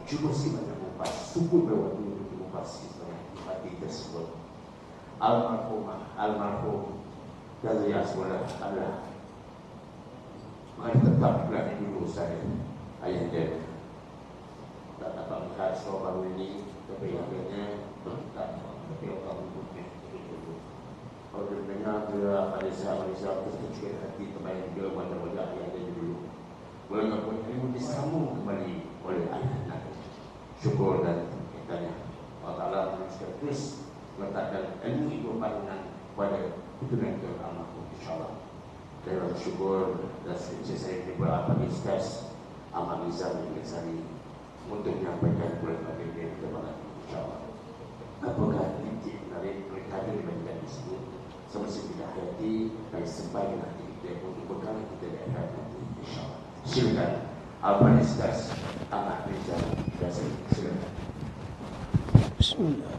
Cuma si mana mupas, suku bawa dulu mupas kita mati tersebut. Almarhum dari Yaswala Allah. Mari tetaplah dulu saya ayah dia. Tak dapat melihat soal ini, tapi akhirnya tak tapi orang berikutnya. Kalau dengar dia Malaysia terus kecil hati terbayang dia wajah-wajah yang ada dulu. Walaupun ilmu disambung kembali oleh ayah. Syukur dan kitanya Allah Ta'ala menuliskan terus letakkan ilmu itu pandangan pada keturunan ke almarhum insyaAllah. Saya bersyukur dan saya beberapa diskus Ahmad Nizam dan Sari untuk menyampaikan kepada dia kepada insyaAllah. Apakah titik dari mereka yang dibagikan di sini semasa kita hayati dan sebagai nanti kita untuk bekal kita di akhirat nanti insyaAllah. Silakan Ahmad Diskus Ahmad Nizam dan Sari. Silakan. Bismillah.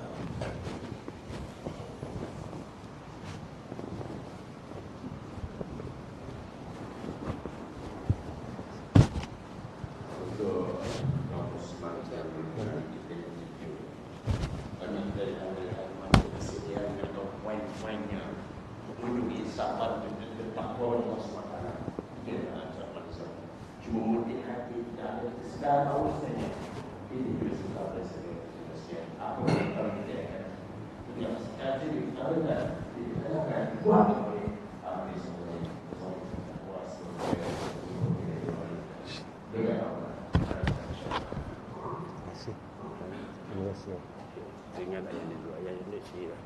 Ingat ayah ni dulu, ayah ni saya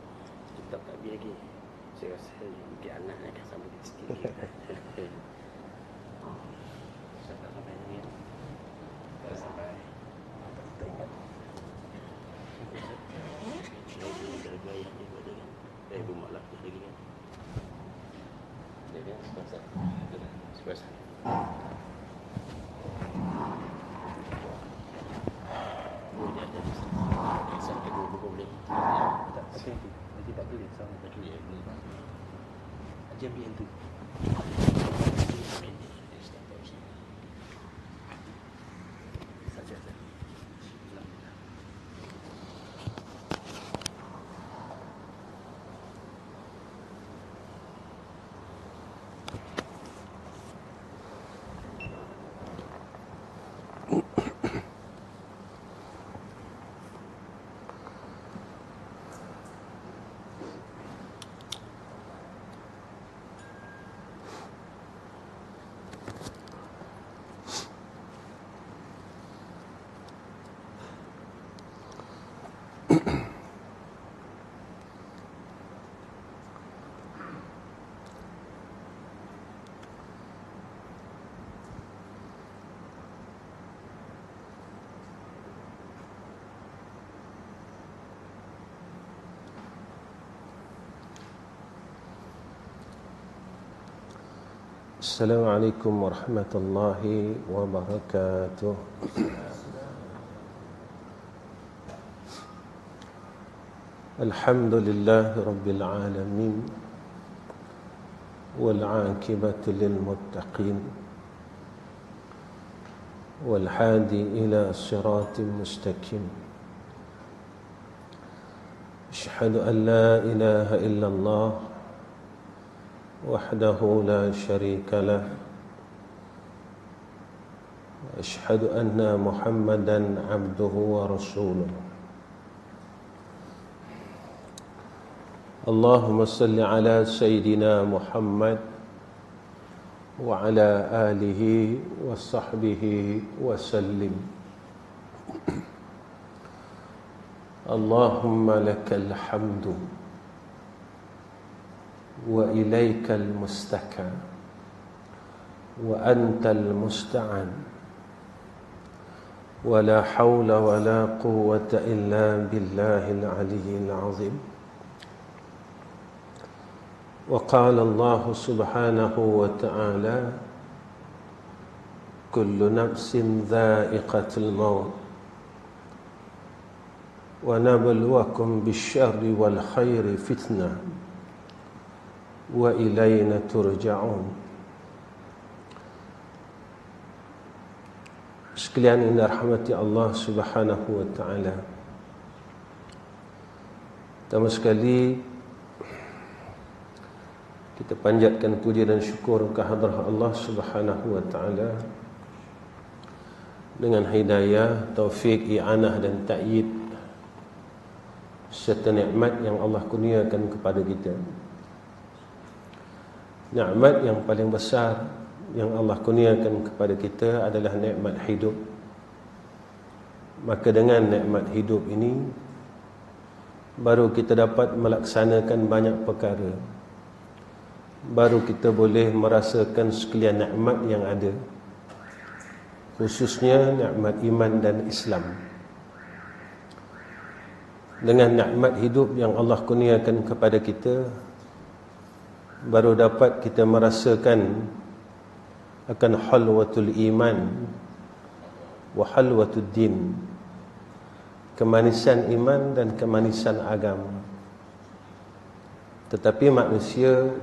kita tak biar lagi. Saya rasa mungkin anak akan sambung sikit. Saya tak sampai ni. Tak sampai. Tak ingat. Saya jaga ayah ni pada kan. Ibu mak lah lagi kan. Dia kan sepuasa. Nanti tak boleh sama tak boleh. Ajar biar tu. Assalamualaikum warahmatullahi wabarakatuh. Alhamdulillah rabbil alamin wal 'aqibatu lil muttaqin wal hadi ila siratin mustaqim. Asyhadu an la ilaha illallah وحده لا شريك له وأشهد أن محمدا عبده ورسوله اللهم صل على سيدنا محمد وعلى آله وصحبه وسلم اللهم لك الحمد وإليك المستكى وأنت المستعان ولا حول ولا قوة إلا بالله العلي العظيم. وقال الله سبحانه وتعالى كل نفس ذائقة الموت ونبلوكم بالشر والخير فتنة وإلينا ترجعون. sekalian yang dirahmati Allah Subhanahu wa taala. Pertama sekali kita panjatkan puji dan syukur ke hadrah Allah Subhanahu wa taala dengan hidayah, taufik, i'anah dan ta'yid serta nikmat yang Allah kurniakan kepada kita. Nikmat yang paling besar yang Allah kurniakan kepada kita adalah nikmat hidup. Maka dengan nikmat hidup ini baru kita dapat melaksanakan banyak perkara. Baru kita boleh merasakan sekalian nikmat yang ada, khususnya nikmat iman dan Islam. Dengan nikmat hidup yang Allah kurniakan kepada kita, baru dapat kita merasakan akan halwatul iman wa halwatul din, kemanisan iman dan kemanisan agama. Tetapi manusia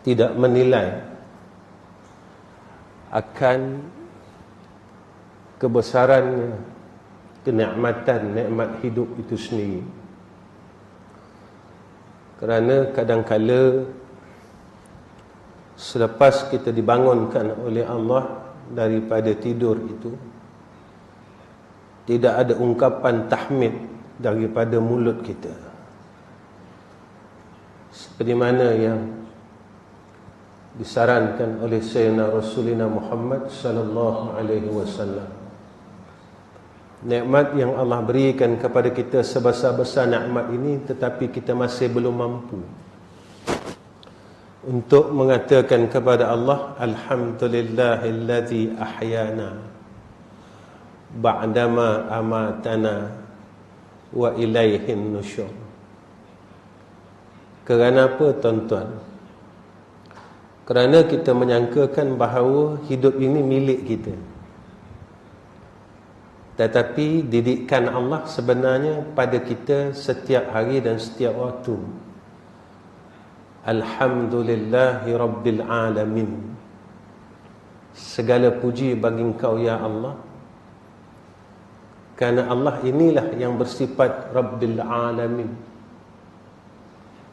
tidak menilai akan kebesarannya, kenikmatan, nikmat hidup itu sendiri. Kerana kadang-kala selepas kita dibangunkan oleh Allah daripada tidur itu, tidak ada ungkapan tahmid daripada mulut kita, seperti mana yang disarankan oleh Sayyidina Rasulullah Muhammad sallallahu alaihi wasallam. Nikmat yang Allah berikan kepada kita sebesar-besar nikmat ini, tetapi kita masih belum mampu untuk mengatakan kepada Allah, alhamdulillahillazi ahyana ba'dama amatana wa ilaihin nusyur. Kerana apa, tuan-tuan? Kerana kita menyangkakan bahawa hidup ini milik kita, tetapi didikan Allah sebenarnya pada kita setiap hari dan setiap waktu. Alhamdulillahi Rabbil Alamin. Segala puji bagi Engkau ya Allah, kerana Allah inilah yang bersifat Rabbil Alamin,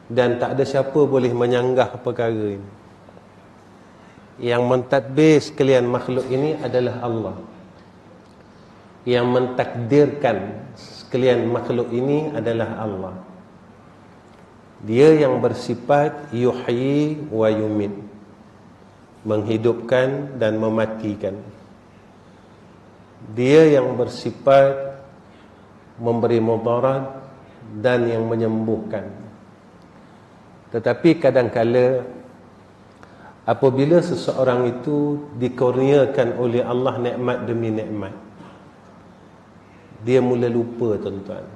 dan tak ada siapa boleh menyanggah perkara ini. Yang mentadbir sekalian makhluk ini adalah Allah. Yang mentakdirkan sekalian makhluk ini adalah Allah. Dia yang bersifat yuhyi wa yumit, menghidupkan dan mematikan. Dia yang bersifat memberi mudarat dan yang menyembuhkan. Tetapi kadang-kala apabila seseorang itu dikurniakan oleh Allah nikmat demi nikmat, dia mula lupa, tuan-tuan.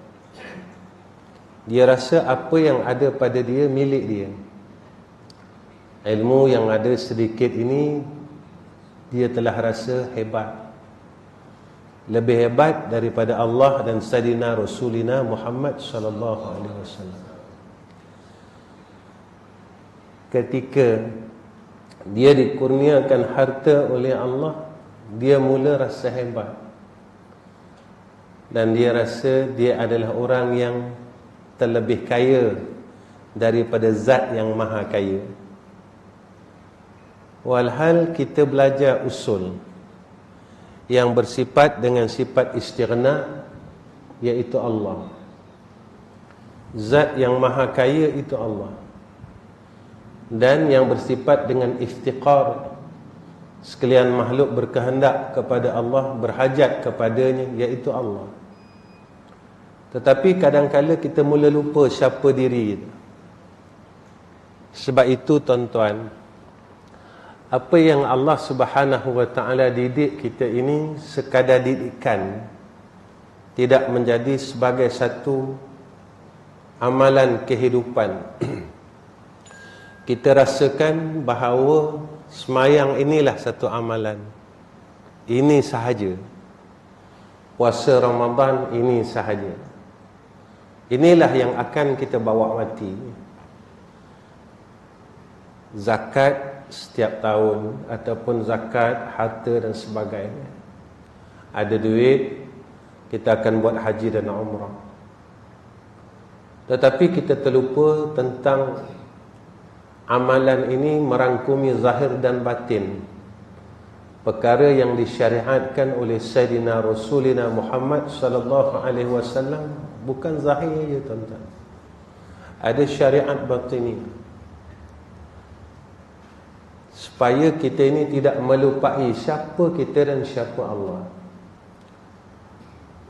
Dia rasa apa yang ada pada dia milik dia. Ilmu yang ada sedikit ini dia telah rasa hebat, lebih hebat daripada Allah dan Sayyidina Rasulina Muhammad sallallahu alaihi wasallam. Ketika dia dikurniakan harta oleh Allah, dia mula rasa hebat, dan dia rasa dia adalah orang yang terlebih kaya daripada zat yang maha kaya. Walhal kita belajar usul yang bersifat dengan sifat istighna, iaitu Allah. Zat yang maha kaya itu Allah. Dan yang bersifat dengan iftiqar, sekalian makhluk berkehendak kepada Allah, berhajat kepadanya, iaitu Allah. Tetapi kadang-kala kita mula lupa siapa diri kita. Sebab itu, tuan-tuan, apa yang Allah Subhanahu wa ta'ala didik kita ini sekadar didikan, tidak menjadi sebagai satu amalan kehidupan. Kita rasakan bahawa semayang inilah satu amalan, ini sahaja. Puasa Ramadan ini sahaja. Inilah yang akan kita bawa mati. Zakat setiap tahun, ataupun zakat, harta dan sebagainya. Ada duit, kita akan buat haji dan umrah. Tetapi kita terlupa tentang amalan ini merangkumi zahir dan batin. Perkara yang disyariatkan oleh Sayyidina Rasulina Muhammad sallallahu alaihi wasallam bukan zahir saja, tuan-tuan. Ada syariat batini. Supaya kita ini tidak melupai siapa kita dan siapa Allah.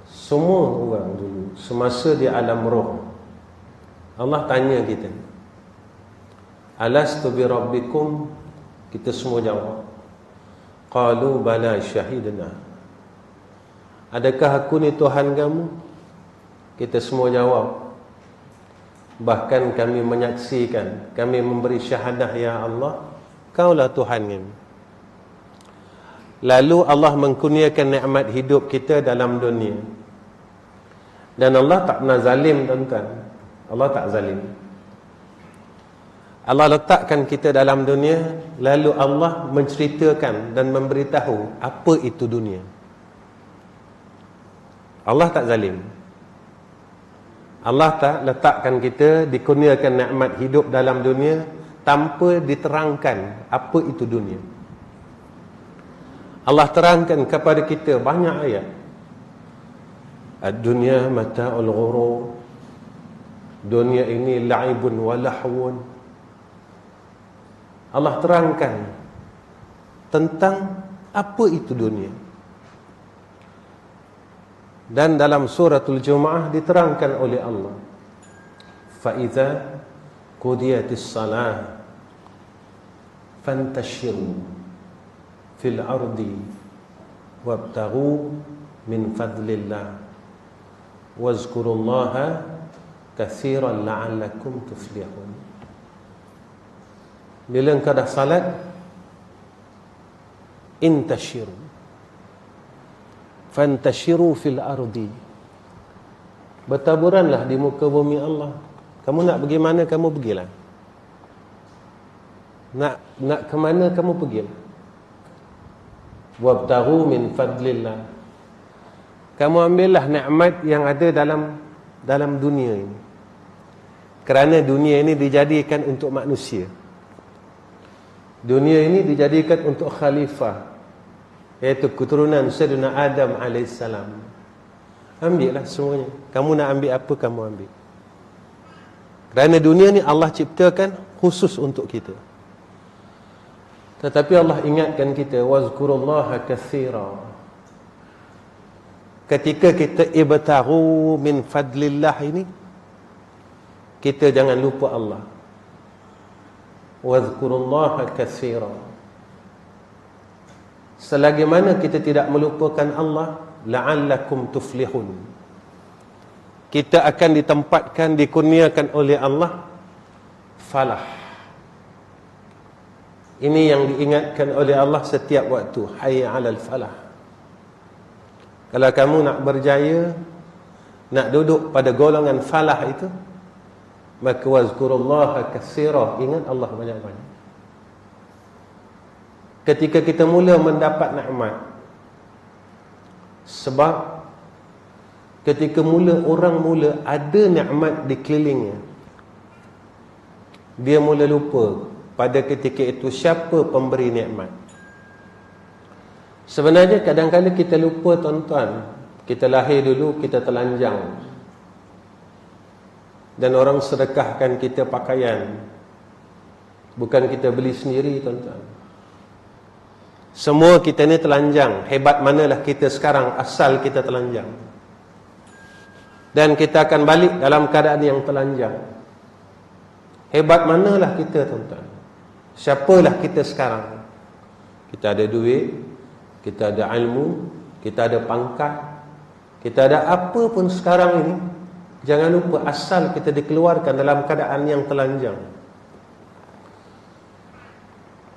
Semua orang dulu semasa di alam roh, Allah tanya kita, alastu bi rabbikum? Kita semua jawab, qalu bala syahidna. Adakah aku ni Tuhan kamu? Kita semua jawab, bahkan kami menyaksikan, kami memberi syahadah, ya Allah, kaulah Tuhan kami. Lalu Allah mengkurniakan nikmat hidup kita dalam dunia. Dan Allah tak pernah zalim, tuan-tuan. Allah tak zalim. Allah letakkan kita dalam dunia, lalu Allah menceritakan dan memberitahu apa itu dunia. Allah tak zalim. Allah tak letakkan kita dikurniakan nikmat hidup dalam dunia tanpa diterangkan apa itu dunia. Allah terangkan kepada kita banyak ayat. Ad-dunya mata'ul ghurur. Dunia ini la'ibun wa lahwun. Allah terangkan tentang apa itu dunia. Dan dalam suratul Jumu'ah diterangkan oleh Allah, فَإِذَا قُضِيَتِ الصَّلَاةِ فَانْتَشِرُوا فِي الْأَرْضِ وَابْتَغُوا مِنْ فَضْلِ اللَّهِ وَاذْكُرُوا اللَّهَ كَثِيرًا لَعَلَّكُمْ تُفْلِحُونَ. Bila engkau dah salat, intashiru, fantashiru fil ardi, bertaburanlah di muka bumi Allah. Kamu nak pergi mana, kamu pergilah. Nak ke mana, kamu pergilah. Wabtaghu min fadlillah. Kamu ambillah nikmat yang ada dalam dunia ini. Kerana dunia ini dijadikan untuk manusia. Dunia ini dijadikan untuk khalifah, iaitu keturunan Sayyidina Adam AS. Ambillah semuanya. Kamu nak ambil apa, kamu ambil. Kerana dunia ni Allah ciptakan khusus untuk kita. Tetapi Allah ingatkan kita, wazkurullaha katsira. Ketika kita ibtaghu min fadlillah ini, kita jangan lupa Allah. Wazkurullaha katsira. Selagi mana kita tidak melupakan Allah, la'allakum tuflihun, kita akan ditempatkan, dikurniakan oleh Allah falah. Ini yang diingatkan oleh Allah setiap waktu, hayya 'alal falah. Kalau kamu nak berjaya, nak duduk pada golongan falah itu, maka wazkurullaha katsira, ingat Allah banyak-banyak. Ketika kita mula mendapat nikmat, sebab ketika orang mula ada nikmat di kelilingnya, dia mula lupa pada ketika itu siapa pemberi nikmat. Sebenarnya kadang-kadang kita lupa, tuan-tuan. Kita lahir dulu, kita telanjang, dan orang sedekahkan kita pakaian, bukan kita beli sendiri, tuan-tuan. Semua kita ni telanjang. Hebat manalah kita sekarang, asal kita telanjang. Dan kita akan balik dalam keadaan yang telanjang. Hebat manalah kita, tuan-tuan. Siapalah kita sekarang? Kita ada duit, kita ada ilmu, kita ada pangkat, kita ada apa pun sekarang ini. Jangan lupa, asal kita dikeluarkan dalam keadaan yang telanjang,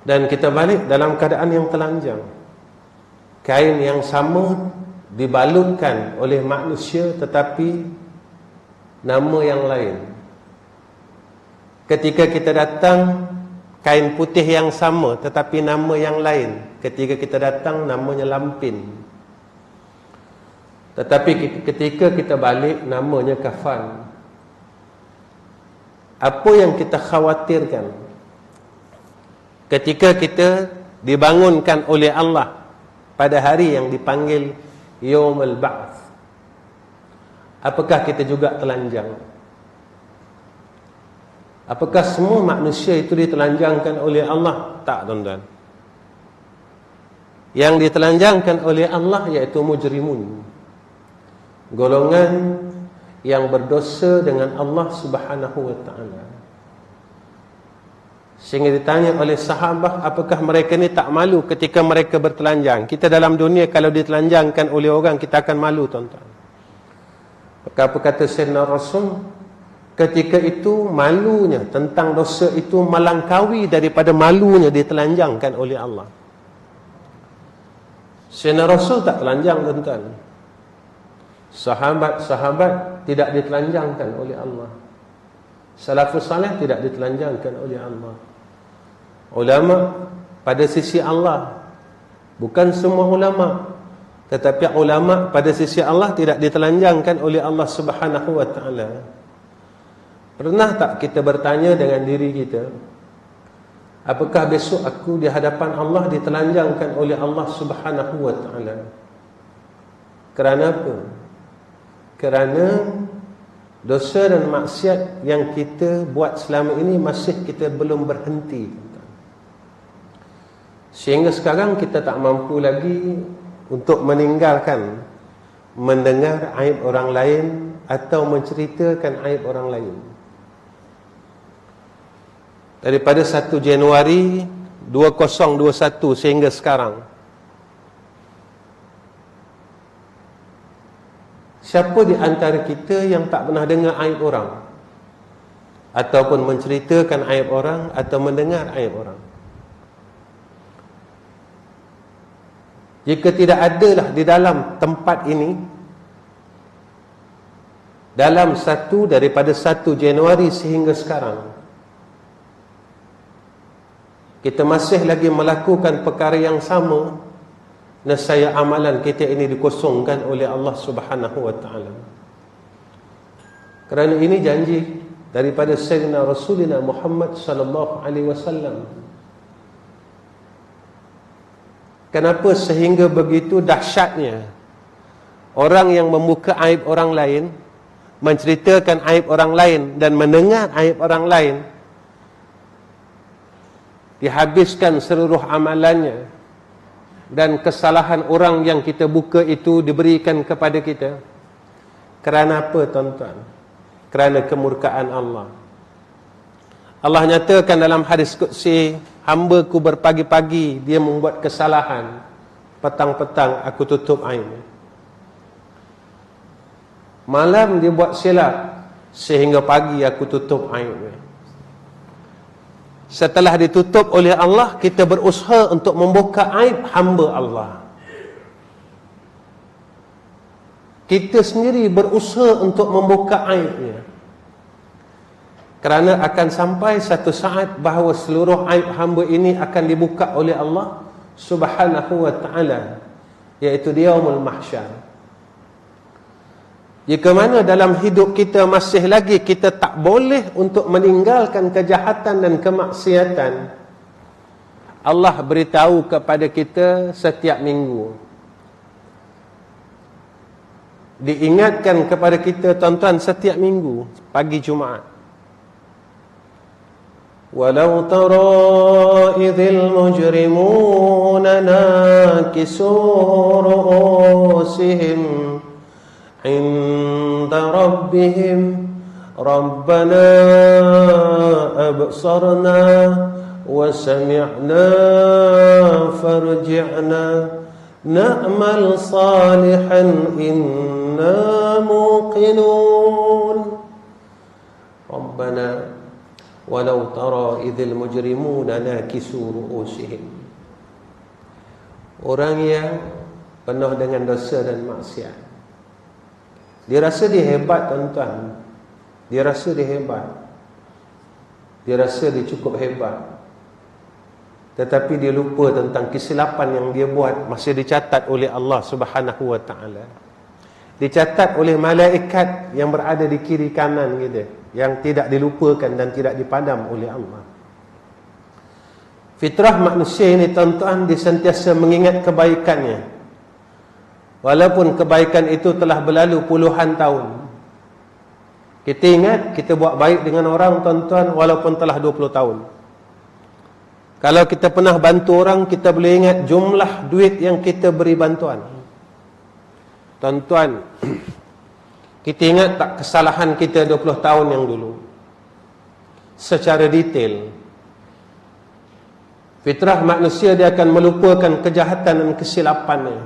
dan kita balik dalam keadaan yang telanjang. Kain yang sama dibalutkan oleh manusia, tetapi nama yang lain. Ketika kita datang kain putih yang sama tetapi nama yang lain. Ketika kita datang namanya lampin, tetapi ketika kita balik namanya kafan. Apa yang kita khawatirkan ketika kita dibangunkan oleh Allah pada hari yang dipanggil Yaumul Ba'ts? Apakah kita juga telanjang? Apakah semua manusia itu ditelanjangkan oleh Allah? Tak, tuan-tuan. Yang ditelanjangkan oleh Allah iaitu mujrimun, golongan yang berdosa dengan Allah Subhanahu wa ta'ala. Sehingga ditanya oleh sahabat, apakah mereka ni tak malu ketika mereka bertelanjang? Kita dalam dunia kalau ditelanjangkan oleh orang, kita akan malu, tuan-tuan. Apa kata Sayyidina Rasul? Ketika itu malunya tentang dosa itu melangkaui daripada malunya ditelanjangkan oleh Allah. Sayyidina Rasul tak telanjang, tuan-tuan. Sahabat-sahabat tidak ditelanjangkan oleh Allah. Salafus salih tidak ditelanjangkan oleh Allah. Ulama pada sisi Allah, bukan semua ulama, tetapi ulama pada sisi Allah tidak ditelanjangkan oleh Allah Subhanahu wa ta'ala. Pernah tak kita bertanya dengan diri kita, apakah besok aku di hadapan Allah ditelanjangkan oleh Allah Subhanahu wa ta'ala? Kerana apa? Kerana dosa dan maksiat yang kita buat selama ini masih kita belum berhenti. Sehingga sekarang kita tak mampu lagi untuk meninggalkan mendengar aib orang lain atau menceritakan aib orang lain. Daripada 1 Januari 2021 sehingga sekarang, siapa di antara kita yang tak pernah dengar aib orang ataupun menceritakan aib orang atau mendengar aib orang? Jika tidak adalah di dalam tempat ini, dalam daripada 1 Januari sehingga sekarang, kita masih lagi melakukan perkara yang sama, nescaya amalan kita ini dikosongkan oleh Allah Subhanahu wa ta'ala. Kerana ini janji daripada Sayyidina Rasulina Muhammad sallallahu alaihi wasallam. Kenapa sehingga begitu dahsyatnya orang yang membuka aib orang lain, menceritakan aib orang lain dan mendengar aib orang lain, dihabiskan seluruh amalannya, dan kesalahan orang yang kita buka itu diberikan kepada kita. Kerana apa, tuan-tuan? Kerana kemurkaan Allah. Allah nyatakan dalam hadis qudsi, hamba-Ku berpagi-pagi dia membuat kesalahan, petang-petang aku tutup aib. Malam dia buat silap, sehingga pagi aku tutup aib. Setelah ditutup oleh Allah, kita berusaha untuk membuka aib hamba Allah. Kita sendiri berusaha untuk membuka aibnya. Kerana akan sampai satu saat bahawa seluruh aib hamba ini akan dibuka oleh Allah Subhanahu wa ta'ala, iaitu di Yaumul Mahsyar. Jika mana dalam hidup kita masih lagi kita tak boleh untuk meninggalkan kejahatan dan kemaksiatan, Allah beritahu kepada kita setiap minggu, diingatkan kepada kita, tuan-tuan, setiap minggu pagi Jumaat, walau tara idzil mujrimuna nakisu ru'usihim inda rabbihim rabbana absarna wa sami'na farji'na na'mal salihan inna muqinun. Rabbana walau tara idzil mujrimuna nakisu ru'usihim. Orang yang penuh dengan dosa dan maksiat, dia rasa dia hebat, tuan-tuan. Dia rasa dia hebat. Dia rasa dia cukup hebat. tetapi dia lupa tentang kesilapan yang dia buat, masih dicatat oleh Allah Subhanahu wa taala. Dicatat oleh malaikat yang berada di kiri kanan kita, yang tidak dilupakan dan tidak dipadam oleh Allah. Fitrah manusia ini tuan-tuan, dia sentiasa mengingat kebaikannya, walaupun kebaikan itu telah berlalu puluhan tahun. Kita ingat kita buat baik dengan orang, tuan-tuan, walaupun telah 20 tahun. Kalau kita pernah bantu orang, kita boleh ingat jumlah duit yang kita beri bantuan. Tuan-tuan, kita ingat tak kesalahan kita 20 tahun yang dulu secara detail. Fitrah manusia, dia akan melupakan kejahatan dan kesilapannya,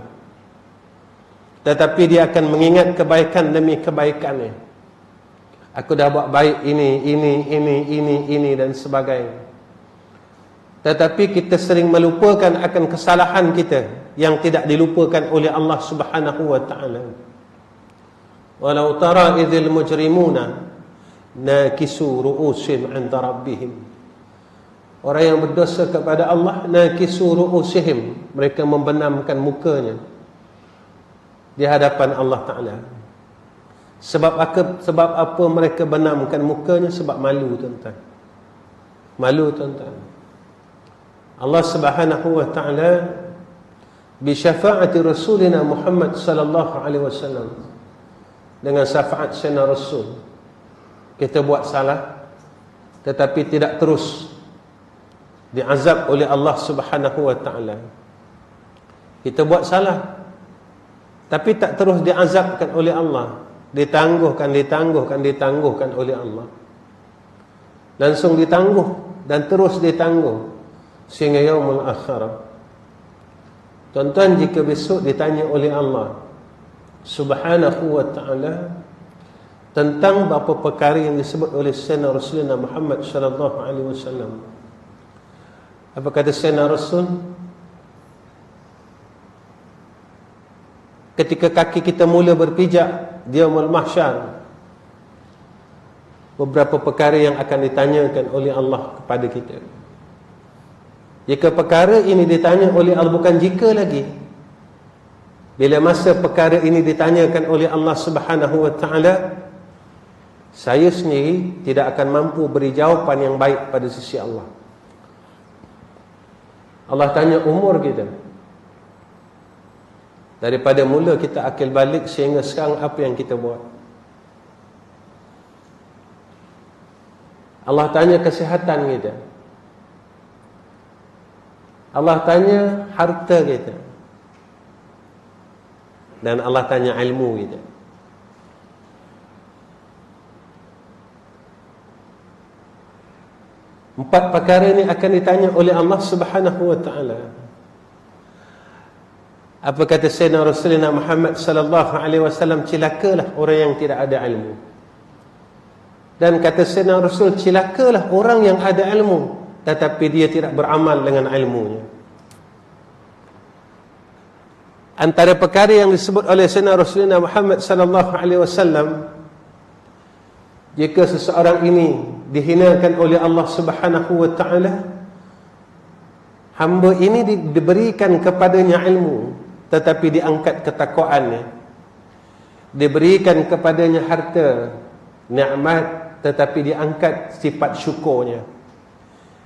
tetapi dia akan mengingat kebaikan demi kebaikannya. Aku dah buat baik ini dan sebagainya. Tetapi kita sering melupakan akan kesalahan kita yang tidak dilupakan oleh Allah Subhanahu wa taala. Walau tara idzil mujrimuna nakisu ru'usihim 'inda rabbihim. Orang yang berdosa kepada Allah, nakisu ru'usihim, mereka membenamkan mukanya di hadapan Allah taala. Sebab apa mereka benamkan mukanya? Sebab malu, tuan-tuan. Malu, tuan-tuan. Allah Subhanahu wa taala bi syafaati rasulina Muhammad sallallahu alaihi wasallam, dengan syafaat sayyidina Rasul, kita buat salah tetapi tidak terus diazab oleh Allah Subhanahu wa taala. Kita buat salah tapi tak terus diazabkan oleh Allah, ditangguhkan oleh Allah. Langsung ditangguh dan terus ditangguh sehingga yaumul akhirah. Tuan-tuan, jika besok ditanya oleh Allah Subhanahu wa ta'ala tentang beberapa perkara yang disebut oleh Sayyidina Rasulullah Muhammad sallallahu alaihi wasallam, apa kata Sayyidina Rasul? Ketika kaki kita mula berpijak di yaumul mahsyar, beberapa perkara yang akan ditanyakan oleh Allah kepada kita. Jika perkara ini ditanya oleh Allah, bukan jika lagi, bila masa perkara ini ditanyakan oleh Allah Subhanahu wa taala, saya sendiri tidak akan mampu beri jawapan yang baik pada sisi Allah. Allah tanya umur kita, daripada mula kita akil balik sehingga sekarang, apa yang kita buat. Allah tanya kesihatan kita, Allah tanya harta kita, dan Allah tanya ilmu kita. Empat perkara ini akan ditanya oleh Allah Subhanahu wa taala. Apa kata Sayyidina Rasulullah Muhammad sallallahu alaihi wasallam? Celakalah orang yang tidak ada ilmu. Dan kata Sayyidina Rasul, celakalah orang yang ada ilmu tetapi dia tidak beramal dengan ilmunya. Antara perkara yang disebut oleh Sayyidina Rasulullah Muhammad sallallahu alaihi wasallam, jika seseorang ini dihinakan oleh Allah Subhanahu wa taala, hamba ini diberikan kepadanya ilmu tetapi diangkat ketakwaannya, diberikan kepadanya harta, nikmat, tetapi diangkat sifat syukurnya,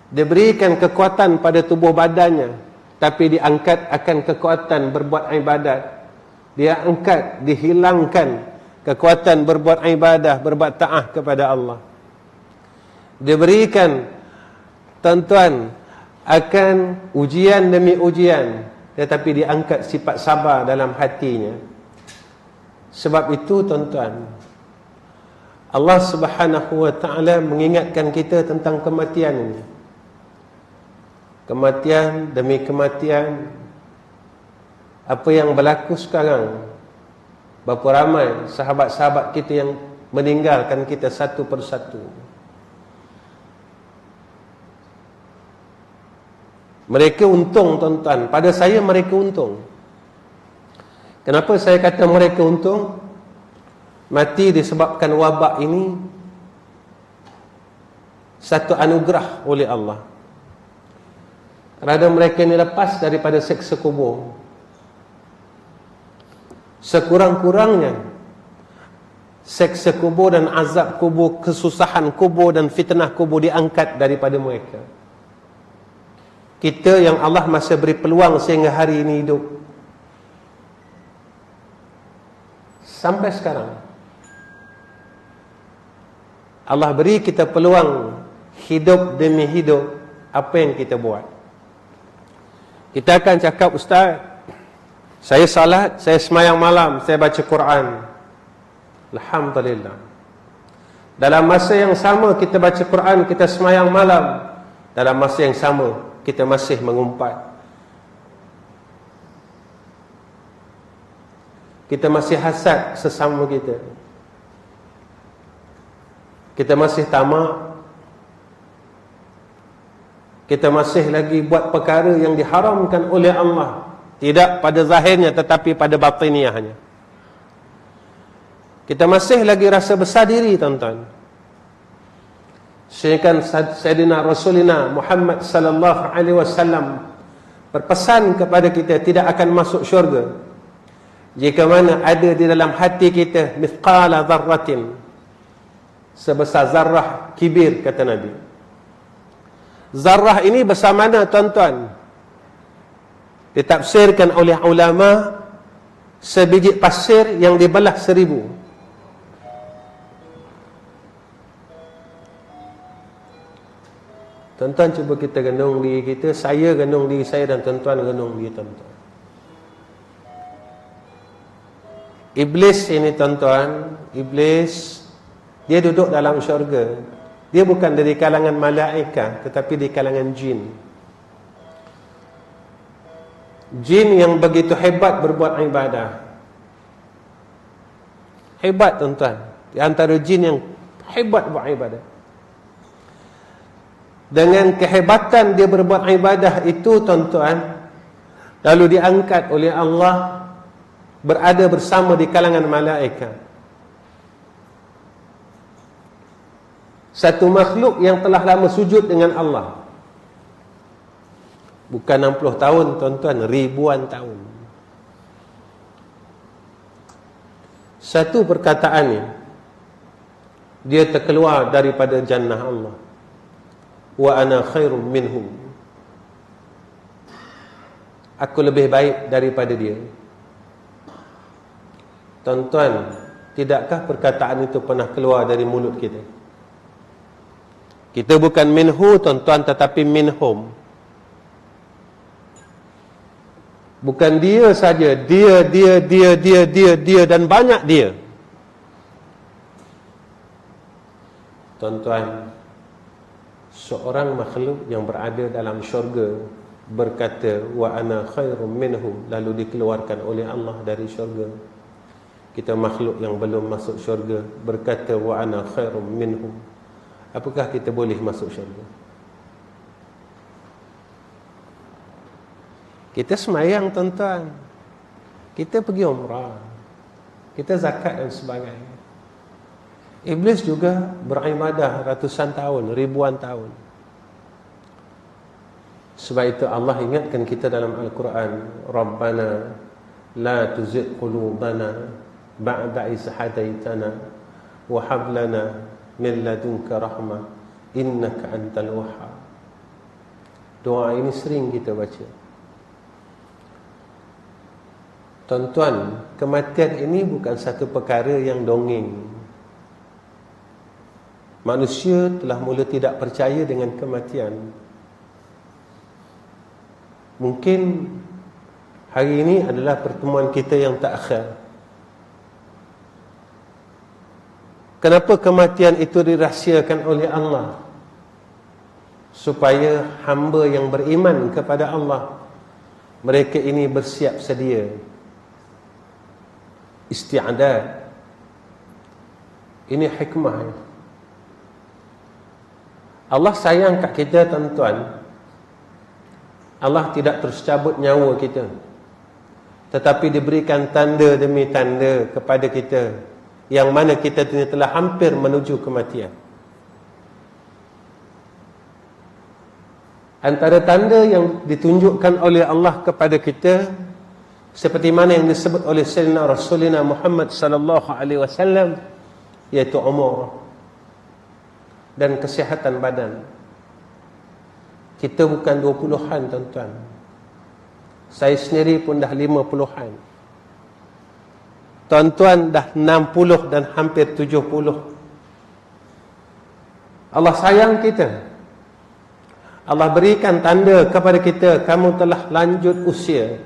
diberikan kekuatan pada tubuh badannya tapi diangkat akan kekuatan berbuat ibadat. Dia angkat, dihilangkan kekuatan berbuat ibadah, berbuat taat kepada Allah. Diberikan, tuan-tuan, akan ujian demi ujian, tetapi diangkat sifat sabar dalam hatinya. Sebab itu, tuan-tuan, Allah Subhanahu wa taala mengingatkan kita tentang kematian ini. Kematian demi kematian. Apa yang berlaku sekarang, berapa ramai sahabat-sahabat kita yang meninggalkan kita satu persatu. Mereka untung, tuan-tuan. Pada saya mereka untung. Kenapa saya kata mereka untung? Mati disebabkan wabak ini satu anugerah oleh Allah. Rada mereka ini lepas daripada seksa kubur. Sekurang-kurangnya seksa kubur dan azab kubur, kesusahan kubur dan fitnah kubur diangkat daripada mereka. Kita yang Allah masih beri peluang sehingga hari ini hidup sampai sekarang, Allah beri kita peluang hidup demi hidup. Apa yang kita buat? Kita akan cakap, Ustaz, saya salat, saya semayang malam, saya baca Quran. Alhamdulillah. Dalam masa yang sama kita baca Quran, kita semayang malam. Dalam masa yang sama kita masih mengumpat. Kita masih hasad sesama kita. Kita masih tamak. Kita masih lagi buat perkara yang diharamkan oleh Allah. Tidak pada zahirnya tetapi pada batiniahnya. Kita masih lagi rasa besar diri, tuan-tuan. Sehingga Sayyidina Rasulina Muhammad sallallahu alaihi wasallam berpesan kepada kita tidak akan masuk syurga jika mana ada di dalam hati kita mithqala dzarratin, sebesar zarrah kibir, kata Nabi. Zarrah ini besar mana, tuan-tuan? Ditafsirkan oleh ulama sebiji pasir yang dibelah 1000. Tuan-tuan cuba kita gendong diri kita, saya gendong diri saya dan tuan-tuan gendong diri tuan-tuan. Iblis ini, tuan-tuan, iblis dia duduk dalam syurga. Dia bukan dari kalangan malaikat tetapi di kalangan jin. Jin yang begitu hebat berbuat ibadah. Hebat, tuan-tuan. Di antara jin yang hebat buat ibadah. Dengan kehebatan dia berbuat ibadah itu, tuan-tuan, lalu diangkat oleh Allah, berada bersama di kalangan malaikat. Satu makhluk yang telah lama sujud dengan Allah. Bukan 60 tahun, tuan-tuan, ribuan tahun. Satu perkataannya, dia terkeluar daripada jannah Allah. Wa ana khairum minhum. Aku lebih baik daripada dia. Tuan-tuan, tidakkah perkataan itu pernah keluar dari mulut kita? Kita bukan minhu, tuan-tuan, tetapi minhum. Bukan dia saja, dia dan banyak dia. Tuan-tuan, seorang makhluk yang berada dalam syurga berkata wa ana khairum minhum, lalu dikeluarkan oleh Allah dari syurga. Kita makhluk yang belum masuk syurga berkata wa ana khairum minhum. Apakah kita boleh masuk syurga? Kita semayang, tuan-tuan, kita pergi umrah, kita zakat dan sebagainya. Iblis juga beribadah ratusan tahun, ribuan tahun. Sebab itu Allah ingatkan kita dalam Al-Quran, Rabbana la tuzigh qulubana ba'da idh hadaitana wa hab lana min ladunka rahmah innaka antal wahhab. Doa ini sering kita baca. Tuan-tuan, kematian ini bukan satu perkara yang dongeng. Manusia telah mula tidak percaya dengan kematian. Mungkin hari ini adalah pertemuan kita yang terakhir. Kenapa kematian itu dirahsiakan oleh Allah? Supaya hamba yang beriman kepada Allah, mereka ini bersiap sedia, isti'adad. Ini hikmah. Allah sayang kat kita, tuan-tuan. Allah tidak terus cabut nyawa kita, tetapi diberikan tanda demi tanda kepada kita, yang mana kita telah hampir menuju kematian. Antara tanda yang ditunjukkan oleh Allah kepada kita, seperti mana yang disebut oleh Sayyidina Rasulina Muhammad sallallahu alaihi wasallam, iaitu umur dan kesihatan badan. Kita bukan 20-an tuan-tuan. Saya sendiri pun dah 50-an. Tuan-tuan dah 60 dan hampir 70. Allah sayang kita. Allah berikan tanda kepada kita, kamu telah lanjut usia.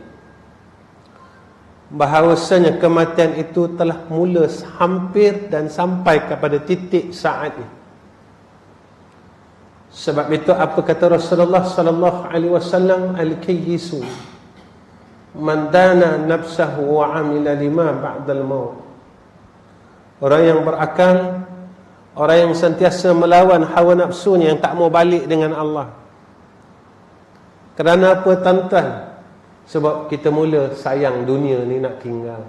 Bahawasanya kematian itu telah mula hampir dan sampai kepada titik saat ini. Sebab itu apa kata Rasulullah sallallahu alaihi wasallam, al-kayyisu man dana nafsahu wa amila lima ba'dal maut. Orang yang berakal, orang yang sentiasa melawan hawa nafsunya, yang tak mau balik dengan Allah. Kerana apa tuan-tuan? Sebab kita mula sayang dunia ni nak tinggal.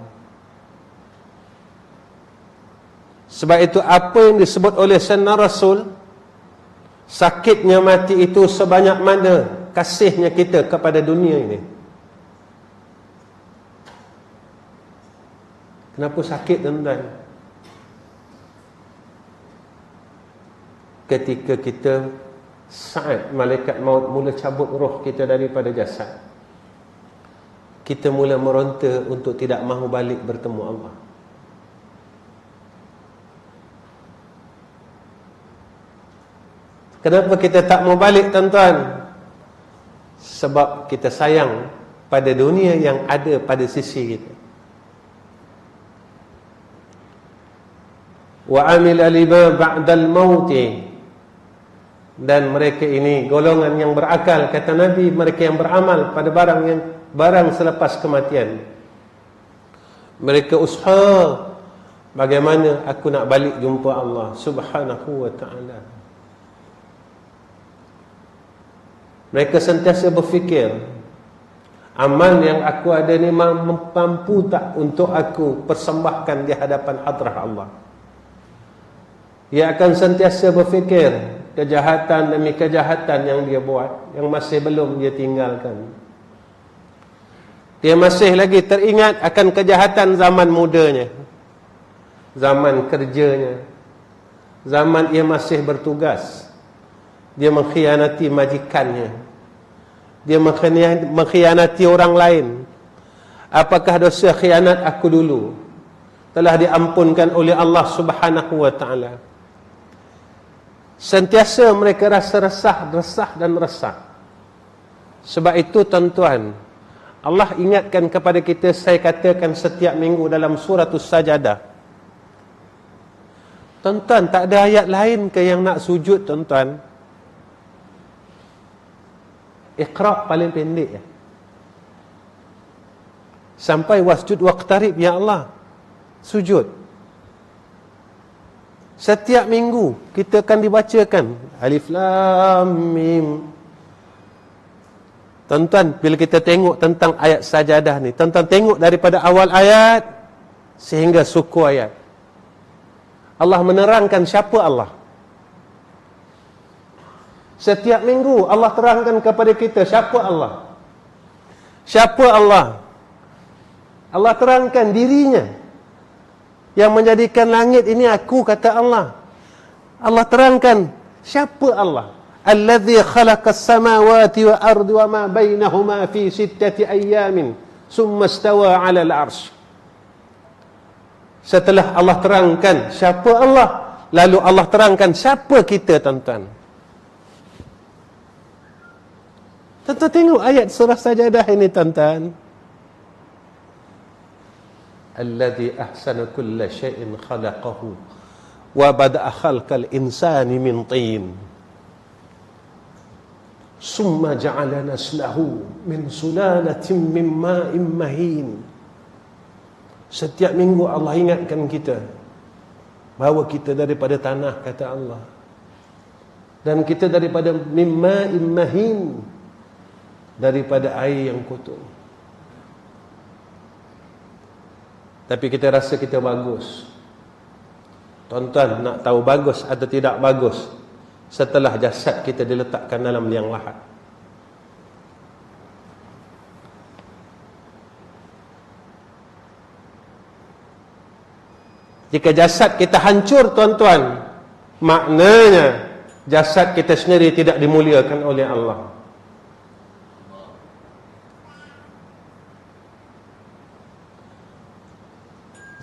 Sebab itu apa yang disebut oleh Sayyidina Rasul, sakitnya mati itu sebanyak mana kasihnya kita kepada dunia ini. Kenapa sakit tuan-tuan? Ketika kita saat malaikat maut mula cabut roh kita daripada jasad, kita mula meronta untuk tidak mahu balik bertemu Allah. Kenapa kita tak mau balik tuan-tuan? Sebab kita sayang pada dunia yang ada pada sisi kita. Wa amila lima ba'dal mauti. Dan mereka ini golongan yang berakal, kata Nabi, mereka yang beramal pada barang selepas kematian. Mereka usaha, bagaimana aku nak balik jumpa Allah subhanahu wa ta'ala. Mereka sentiasa berfikir, amal yang aku ada ni mampu tak untuk aku persembahkan di hadapan hadrah Allah. Ia akan sentiasa berfikir kejahatan demi kejahatan yang dia buat, yang masih belum dia tinggalkan. Dia masih lagi teringat akan kejahatan zaman mudanya, zaman kerjanya, zaman ia masih bertugas. Dia mengkhianati majikannya, dia mengkhianati orang lain. Apakah dosa khianat aku dulu telah diampunkan oleh Allah subhanahu wa ta'ala. Sentiasa mereka rasa resah dan resah. Sebab itu tuan-tuan, Allah ingatkan kepada kita, saya katakan setiap minggu dalam suratul Sajadah. Tuan-tuan, tak ada ayat lain ke yang nak sujud tuan-tuan? Iqra' paling pendek ya. Sampai wasjud waqtarib, ya Allah, sujud. Setiap minggu kita akan dibacakan Alif Lam Mim. Tuan-tuan, bila kita tengok tentang ayat sajadah ni, tuan-tuan tengok daripada awal ayat sehingga suku ayat, Allah menerangkan siapa Allah. Setiap minggu Allah terangkan kepada kita siapa Allah. Siapa Allah? Allah terangkan dirinya. Yang menjadikan langit ini aku, kata Allah. Allah terangkan siapa Allah. Allazi khalaqas samawati wa ardi wa ma bainahuma fi 6 ayyamin summa istawa 'alal 'arsy. Setelah Allah terangkan siapa Allah, lalu Allah terangkan siapa kita tuan-tuan. Tuan-tuan tengok ayat surah Sajadah ini tuan-tuan. Alladhi ahsana kulla syai'in khalaqahu wa bada'a khalqal insani min tin summa ja'ala naslahu min sulalatin min ma'in mahin. Setiap minggu Allah ingatkan kita bahawa kita daripada tanah, kata Allah, dan kita daripada min ma'in mahin, daripada air yang kotor. Tapi kita rasa kita bagus. Tuan-tuan, nak tahu bagus atau tidak bagus, setelah jasad kita diletakkan dalam liang lahat. Jika jasad kita hancur, tuan-tuan, maknanya jasad kita sendiri tidak dimuliakan oleh Allah.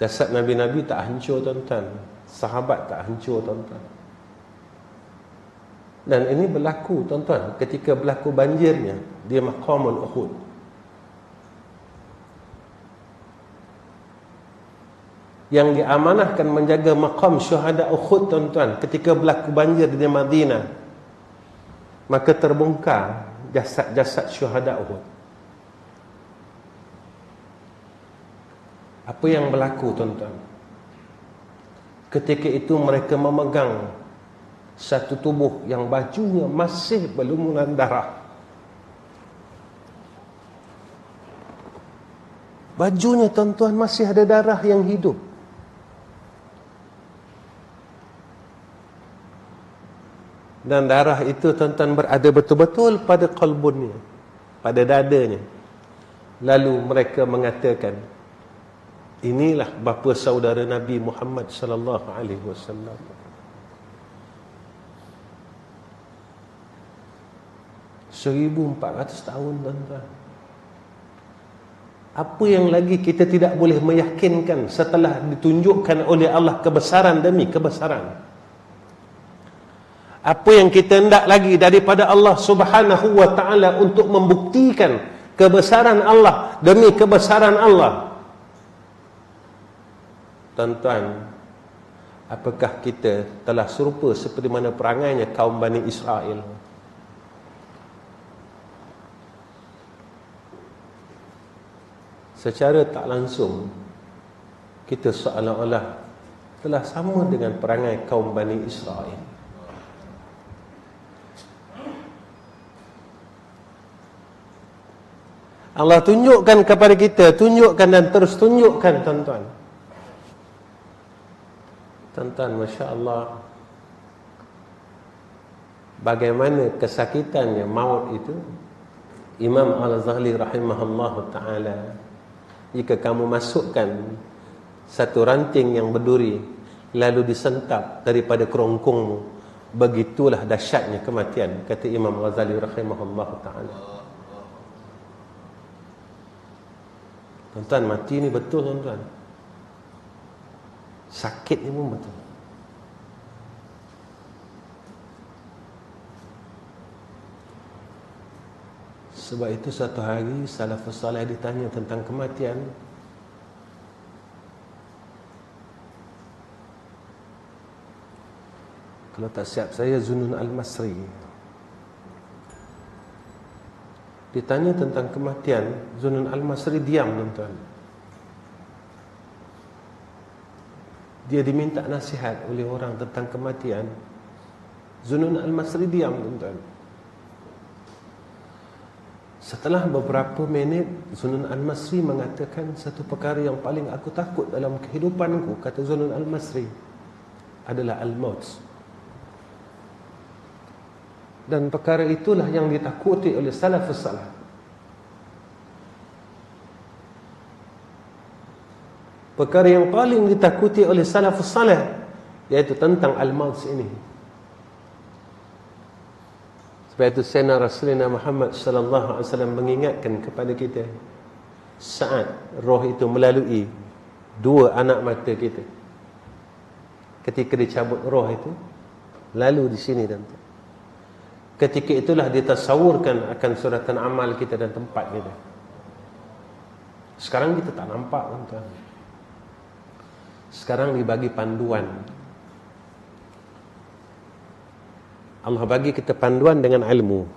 Jasad Nabi-Nabi tak hancur, tuan-tuan. Sahabat tak hancur, tuan-tuan. Dan ini berlaku, tuan-tuan, ketika berlaku banjirnya di Maqamul Uhud. Yang diamanahkan menjaga maqam syuhada Uhud, tuan-tuan, ketika berlaku banjir di Madinah, maka terbongkar jasad-jasad syuhada Uhud. Apa yang berlaku, tuan-tuan? Ketika itu mereka memegang satu tubuh yang bajunya masih berlumuran darah. Bajunya, tuan-tuan, masih ada darah yang hidup. Dan darah itu, tuan-tuan, berada betul-betul pada qalbunnya, pada dadanya. Lalu mereka mengatakan, inilah bapa saudara Nabi Muhammad sallallahu alaihi wasallam. Seribu 1400 tahun, tuan-tuan. Apa yang lagi kita tidak boleh meyakinkan setelah ditunjukkan oleh Allah kebesaran demi kebesaran? Apa yang kita hendak lagi daripada Allah Subhanahu wa ta'ala untuk membuktikan kebesaran Allah demi kebesaran Allah? Tuan-tuan, apakah kita telah serupa seperti mana perangainya kaum Bani Israel? Secara tak langsung, kita seolah-olah telah sama dengan perangai kaum Bani Israel. Allah tunjukkan kepada kita, tunjukkan dan terus tunjukkan, tuan-tuan. Tuan-tuan, Masya Allah, bagaimana kesakitannya maut itu. Imam Al-Ghazali rahimahullah ta'ala, jika kamu masukkan satu ranting yang berduri lalu disentap daripada kerongkongmu, begitulah dahsyatnya kematian, kata Imam Ghazali rahimahullah ta'ala. Tuan-tuan, mati ni betul, tuan-tuan. Sakit ni pun betul. Sebab itu satu hari salafus salih ditanya tentang kematian. Kalau tak siap saya, Zunun Al-Masri ditanya tentang kematian, Zunun Al-Masri diam, tuan-tuan. Dia diminta nasihat oleh orang tentang kematian, Zunun Al-Masri diam, tuan-tuan. Setelah beberapa minit, Zunun Al-Masri mengatakan, satu perkara yang paling aku takut dalam kehidupanku, kata Zunun Al-Masri, adalah al-maut. Dan perkara itulah yang ditakuti oleh salafus salih. Perkara yang paling ditakuti oleh salafus salih iaitu tentang al-maut ini. Sebab itu Sayyidina Rasulullah Muhammad sallallahu alaihi wasallam mengingatkan kepada kita saat roh itu melalui dua anak mata kita. Ketika dicabut roh itu, lalu di sini, tuan-tuan. Ketika itulah ditasawurkan akan suratan amal kita dan tempat kita. Sekarang kita tak nampak, tuan-tuan. Sekarang dibagi panduan. Allah bagi kita panduan dengan ilmu.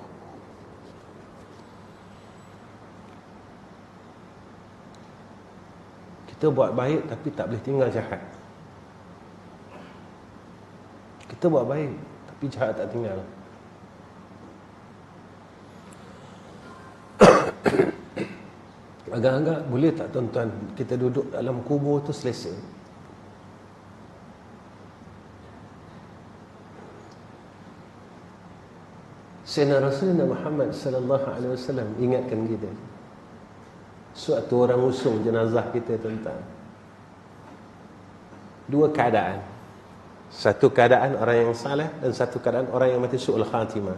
Kita buat baik tapi tak boleh tinggal jahat. Kita buat baik tapi jahat tak tinggal. Agak-agak boleh tak, tuan-tuan, kita duduk dalam kubur tu selesa? Sayyidina Rasulullah Muhammad sallallahu alaihi wasallam ingatkan kita. Suatu orang usung jenazah kita, tuan-tuan. Dua keadaan. Satu keadaan orang yang saleh dan satu keadaan orang yang mati su'ul khatimah.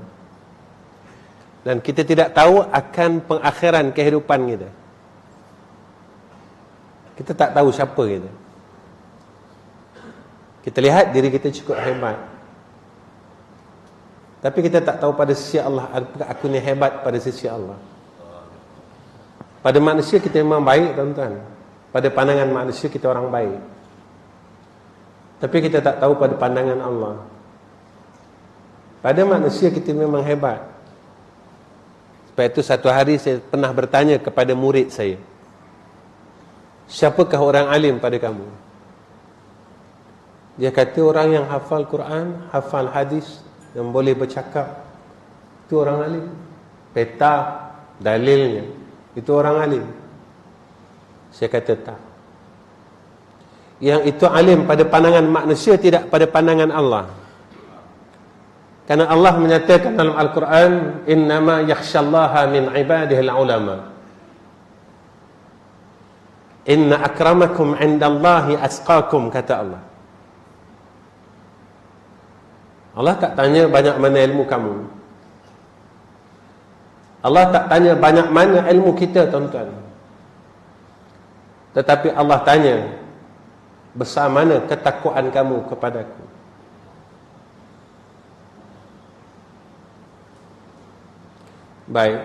Dan kita tidak tahu akan pengakhiran kehidupan kita. Kita tak tahu siapa kita. Kita lihat diri kita cukup hebat, tapi kita tak tahu pada sisi Allah apakah aku ni hebat pada sisi Allah. Pada manusia kita memang baik, tuan-tuan. Pada pandangan manusia kita orang baik, tapi kita tak tahu pada pandangan Allah. Pada manusia kita memang hebat. Sebab itu satu hari saya pernah bertanya kepada murid saya, siapakah orang alim pada kamu? Dia kata orang yang hafal Quran, hafal hadis, yang boleh bercakap, itu orang alim. Peta dalilnya, itu orang alim. Saya kata tak. Yang itu alim pada pandangan manusia, tidak pada pandangan Allah. Karena Allah menyatakan dalam Al-Quran, innama yakhshallaha min ibadihil ulama. Inna akramakum indallahi asqakum, kata Allah. Allah tak tanya banyak mana ilmu kamu. Allah tak tanya banyak mana ilmu kita, tuan-tuan. Tetapi Allah tanya, besar mana ketakwaan kamu kepadaku. Baik.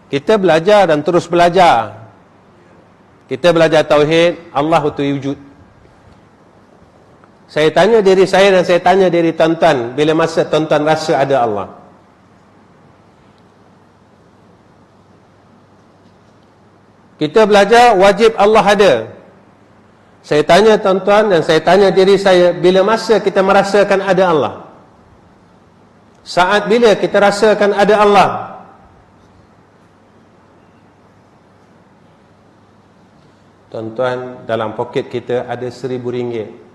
Kita belajar dan terus belajar. Kita belajar tauhid, Allah itu wujud. Saya tanya diri saya dan saya tanya diri tuan-tuan, bila masa tuan-tuan rasa ada Allah? Kita belajar wajib Allah ada. Saya tanya tuan-tuan dan saya tanya diri saya, bila masa kita merasakan ada Allah? Saat bila kita rasakan ada Allah? Tuan-tuan, dalam poket kita ada RM1,000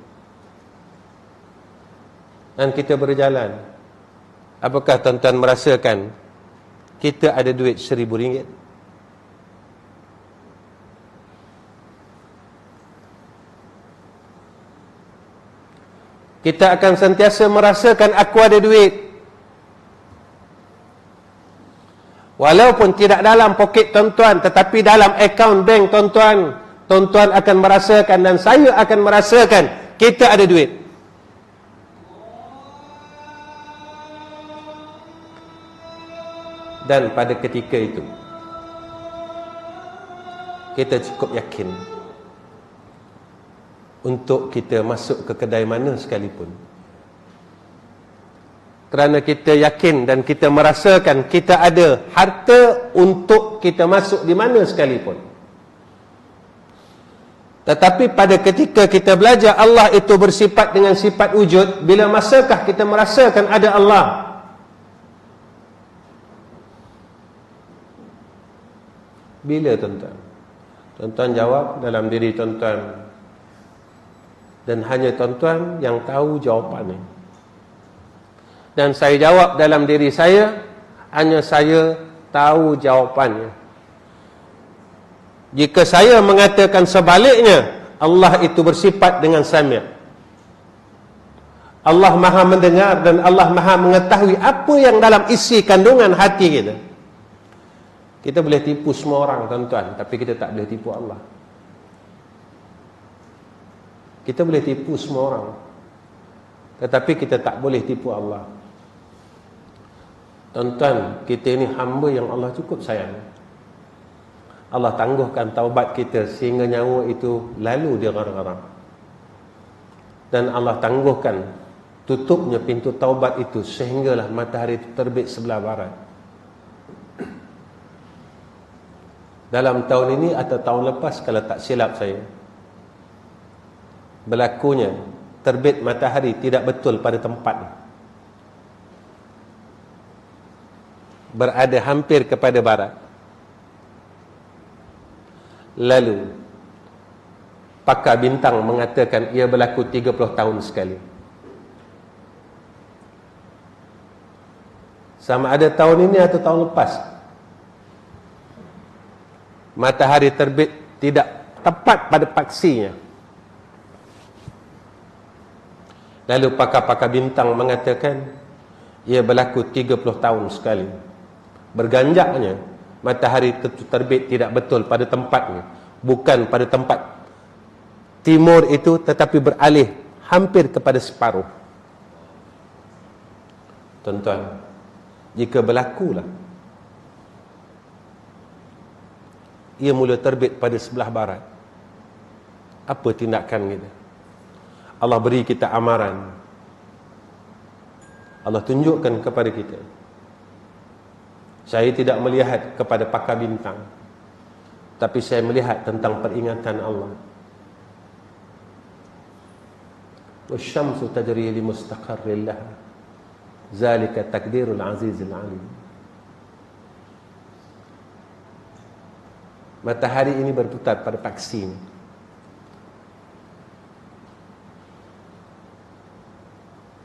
dan kita berjalan. Apakah tuan-tuan merasakan kita ada duit RM1,000? Kita akan sentiasa merasakan aku ada duit, walaupun tidak dalam poket tuan-tuan, tetapi dalam akaun bank tuan-tuan. Tuan-tuan akan merasakan dan saya akan merasakan kita ada duit. Dan pada ketika itu kita cukup yakin untuk kita masuk ke kedai mana sekalipun, kerana kita yakin dan kita merasakan kita ada harta untuk kita masuk di mana sekalipun. Tetapi pada ketika kita belajar Allah itu bersifat dengan sifat wujud, bila masakah kita merasakan ada Allah? Bila, tuan-tuan? Tuan-tuan jawab dalam diri tuan-tuan, dan hanya tuan-tuan yang tahu jawapannya. Dan saya jawab dalam diri saya, hanya saya tahu jawapannya. Jika saya mengatakan sebaliknya, Allah itu bersifat dengan sami'. Allah maha mendengar dan Allah maha mengetahui apa yang dalam isi kandungan hati kita. Kita boleh tipu semua orang, tuan-tuan, tapi kita tak boleh tipu Allah. Kita boleh tipu semua orang, tetapi kita tak boleh tipu Allah. Tuan-tuan, kita ini hamba yang Allah cukup sayang. Allah tangguhkan taubat kita sehingga nyawa itu lalu dia garang-garang. Dan Allah tangguhkan tutupnya pintu taubat itu sehinggalah matahari itu terbit sebelah barat. Dalam tahun ini atau tahun lepas kalau tak silap saya, berlakunya terbit matahari tidak betul pada tempatnya, berada hampir kepada barat. Lalu pakar bintang mengatakan ia berlaku 30 tahun sekali. Sama ada tahun ini atau tahun lepas, matahari terbit tidak tepat pada paksinya. Lalu pakar-pakar bintang mengatakan ia berlaku 30 tahun sekali. Berganjaknya matahari terbit tidak betul pada tempatnya, bukan pada tempat timur itu, tetapi beralih hampir kepada separuh. Tuan-tuan, jika berlakulah ia mula terbit pada sebelah barat, apa tindakan kita? Allah beri kita amaran. Allah tunjukkan kepada kita. Saya tidak melihat kepada pakar bintang, tapi saya melihat tentang peringatan Allah. Wasyamsu tajri li mustaqarrin laha, zalika takdirul azizil alim. Matahari ini berputar pada paksi ini.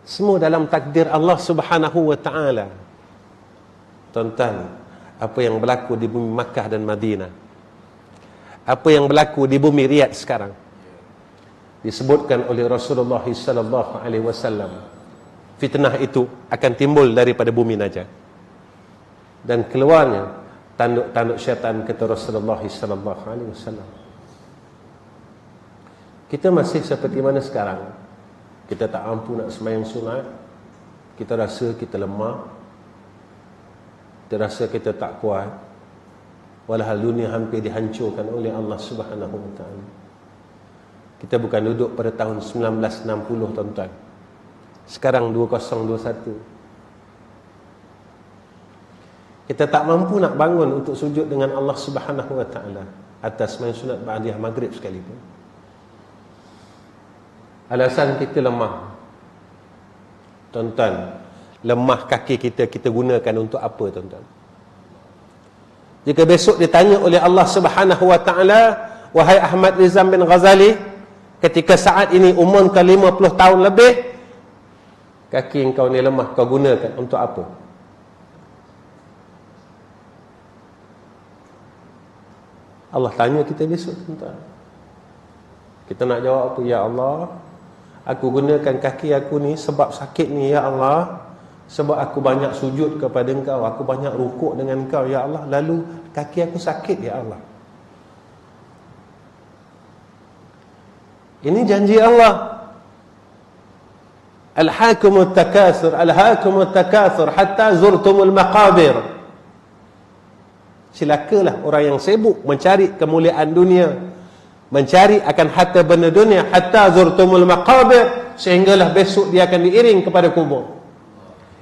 Semua dalam takdir Allah Subhanahu wa taala. Tuan-tuan, apa yang berlaku di bumi Makkah dan Madinah, apa yang berlaku di bumi Riyadh sekarang, disebutkan oleh Rasulullah sallallahu alaihi wasallam, fitnah itu akan timbul daripada bumi Najd. Dan keluarnya tanduk-tanduk syaitan, kata Rasulullah sallallahu alaihi wasallam. Kita masih seperti mana sekarang? Kita tak mampu nak sembahyang sunat, kita rasa kita lemah, kita rasa kita tak kuat, walhal dunia hampir dihancurkan oleh Allah Subhanahu wa taala. Kita bukan duduk pada tahun 1960, tuan-tuan. Sekarang 2021. Kita tak mampu nak bangun untuk sujud dengan Allah Subhanahu wa taala atas sembahyang sunat ba'diyah maghrib sekalipun. Alasan kita lemah. Tuan-tuan, lemah kaki kita gunakan untuk apa, tuan-tuan? Jika besok ditanya oleh Allah Subhanahu wa taala, wahai Ahmad Rizam bin Ghazali, ketika saat ini umur kau 50 tahun lebih, kaki engkau ni lemah, kau gunakan untuk apa? Allah tanya kita besok, tuan-tuan. Kita nak jawab apa? Ya Allah, aku gunakan kaki aku ni sebab sakit ni, ya Allah. Sebab aku banyak sujud kepada engkau, aku banyak rukuk dengan engkau, ya Allah. Lalu kaki aku sakit, ya Allah. Ini janji Allah. Alhaakumut takatsur, alhaakumut takatsur hatta zurtumul maqabir. Celakalah orang yang sibuk mencari kemuliaan dunia, mencari akan harta benda dunia, hatta zurtumul maqabir, sehinggalah besok dia akan diiring kepada kubur.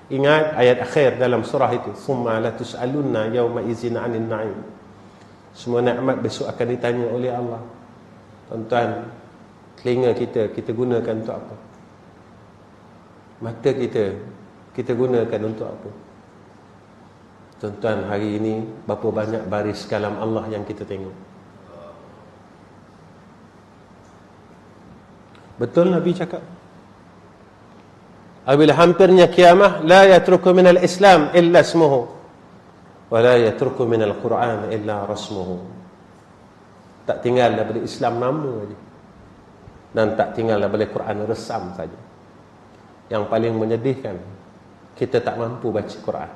Ingat ayat akhir dalam surah itu, summa la tus'alunna yawma idzin 'anil na'im. Semua nikmat besok akan ditanya oleh Allah. Tuan-tuan, telinga kita gunakan untuk apa? Mata kita gunakan untuk apa? Tuan-tuan, hari ini berapa banyak baris kalam Allah yang kita tengok? Betul Nabi cakap, apabila hampirnya kiamah, la yatruku minal Islam illa ismuhu, wa la yatruku minal Quran illa rasmuhu. Tak tinggal daripada Islam nama saja, dan tak tinggal daripada Quran resam saja. Yang paling menyedihkan, kita tak mampu baca Quran.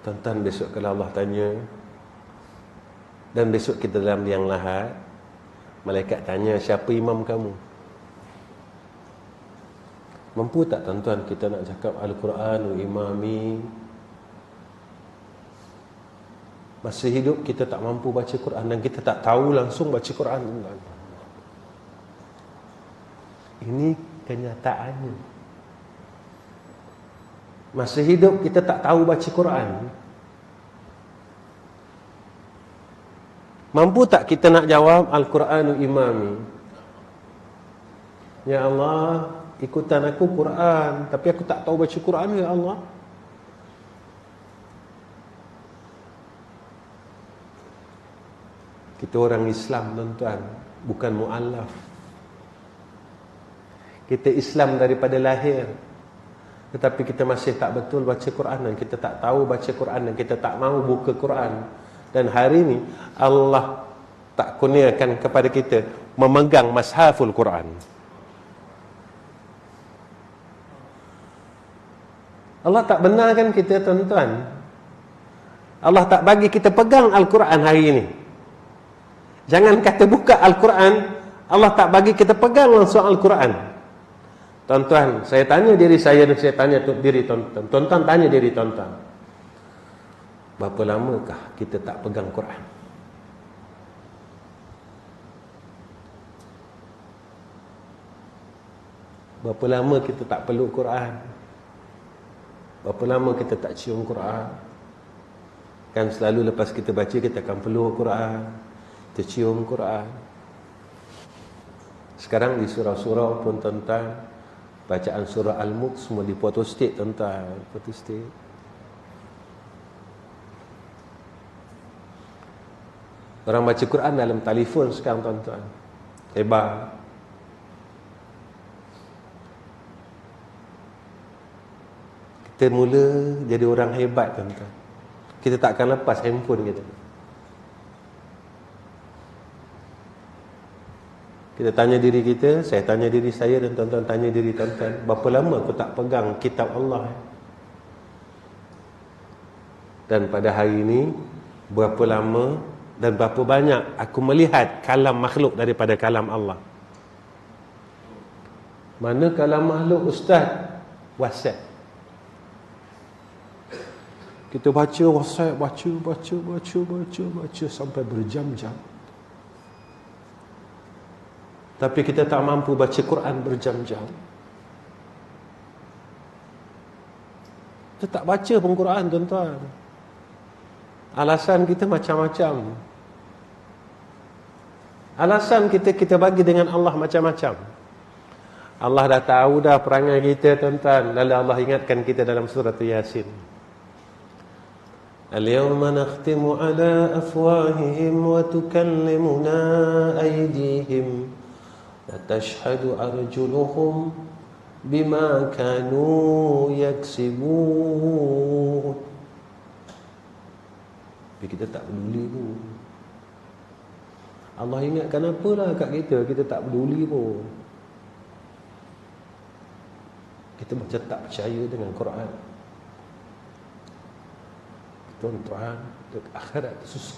Tuan-tuan, besok kalau Allah tanya, dan besok kita dalam liang lahat, malaikat tanya, siapa imam kamu? Mampu tak tuan-tuan kita nak cakap Al-Quran imami? Masa hidup kita tak mampu baca Quran, dan kita tak tahu langsung baca Quran. Ini kenyataannya. Masa hidup kita tak tahu baca Quran. Mampu tak kita nak jawab Al-Quranu imami? Ya Allah, ikutan aku Quran, tapi aku tak tahu baca Quran, ya Allah. Kita orang Islam, tuan-tuan, bukan mu'allaf. Kita Islam daripada lahir, tetapi kita masih tak betul baca Quran, dan kita tak tahu baca Quran, dan kita tak mahu buka Quran. Dan hari ini Allah tak kurniakan kepada kita memegang mashaful Quran. Allah tak benarkan kita, tuan-tuan. Allah tak bagi kita pegang Al-Quran hari ini. Jangan kata buka Al-Quran, Allah tak bagi kita pegang langsung Al-Quran. Tuan-tuan, saya tanya diri saya dan saya tanya diri tuan-tuan. Tuan-tuan tanya diri tuan-tuan. Berapa lamakah kita tak pegang Quran? Berapa lama kita tak peluk Quran? Berapa lama kita tak cium Quran? Kan selalu lepas kita baca, kita akan peluk Quran, kita cium Quran. Sekarang di surau-surau pun, tuan-tuan, bacaan surah Al-Mulk semua di photostate, tuan-tuan. Photostate. Orang baca Quran dalam telefon sekarang, tuan-tuan. Hebat. Kita mula jadi orang hebat, tuan-tuan. Kita tak akan lepas handphone kita. Kita tanya diri kita, saya tanya diri saya, dan tuan-tuan tanya diri tuan-tuan, berapa lama aku tak pegang kitab Allah? Dan pada hari ini, berapa lama dan berapa banyak aku melihat kalam makhluk daripada kalam Allah? Mana kalam makhluk, Ustaz? WhatsApp. Kita baca WhatsApp, baca sampai berjam-jam. Tapi kita tak mampu baca Quran berjam-jam. Kita tak baca pun Quran, tuan-tuan. Alasan kita macam-macam. Alasan kita bagi dengan Allah macam-macam. Allah dah tahu dah perangai kita, tuan-tuan. Lalu Allah ingatkan kita dalam surah Yasin. Al-yawma nakhtimu ala afwahihim wa tukallimuna aydihim wa tashhadu arjuluhum bima kanu yaksibun. Tapi kita tak peduli pun. Allah ingatkan apalah kat kita tak peduli pun. Kita macam tak percaya dengan Quran. Tuan-tuan, akhirat susah.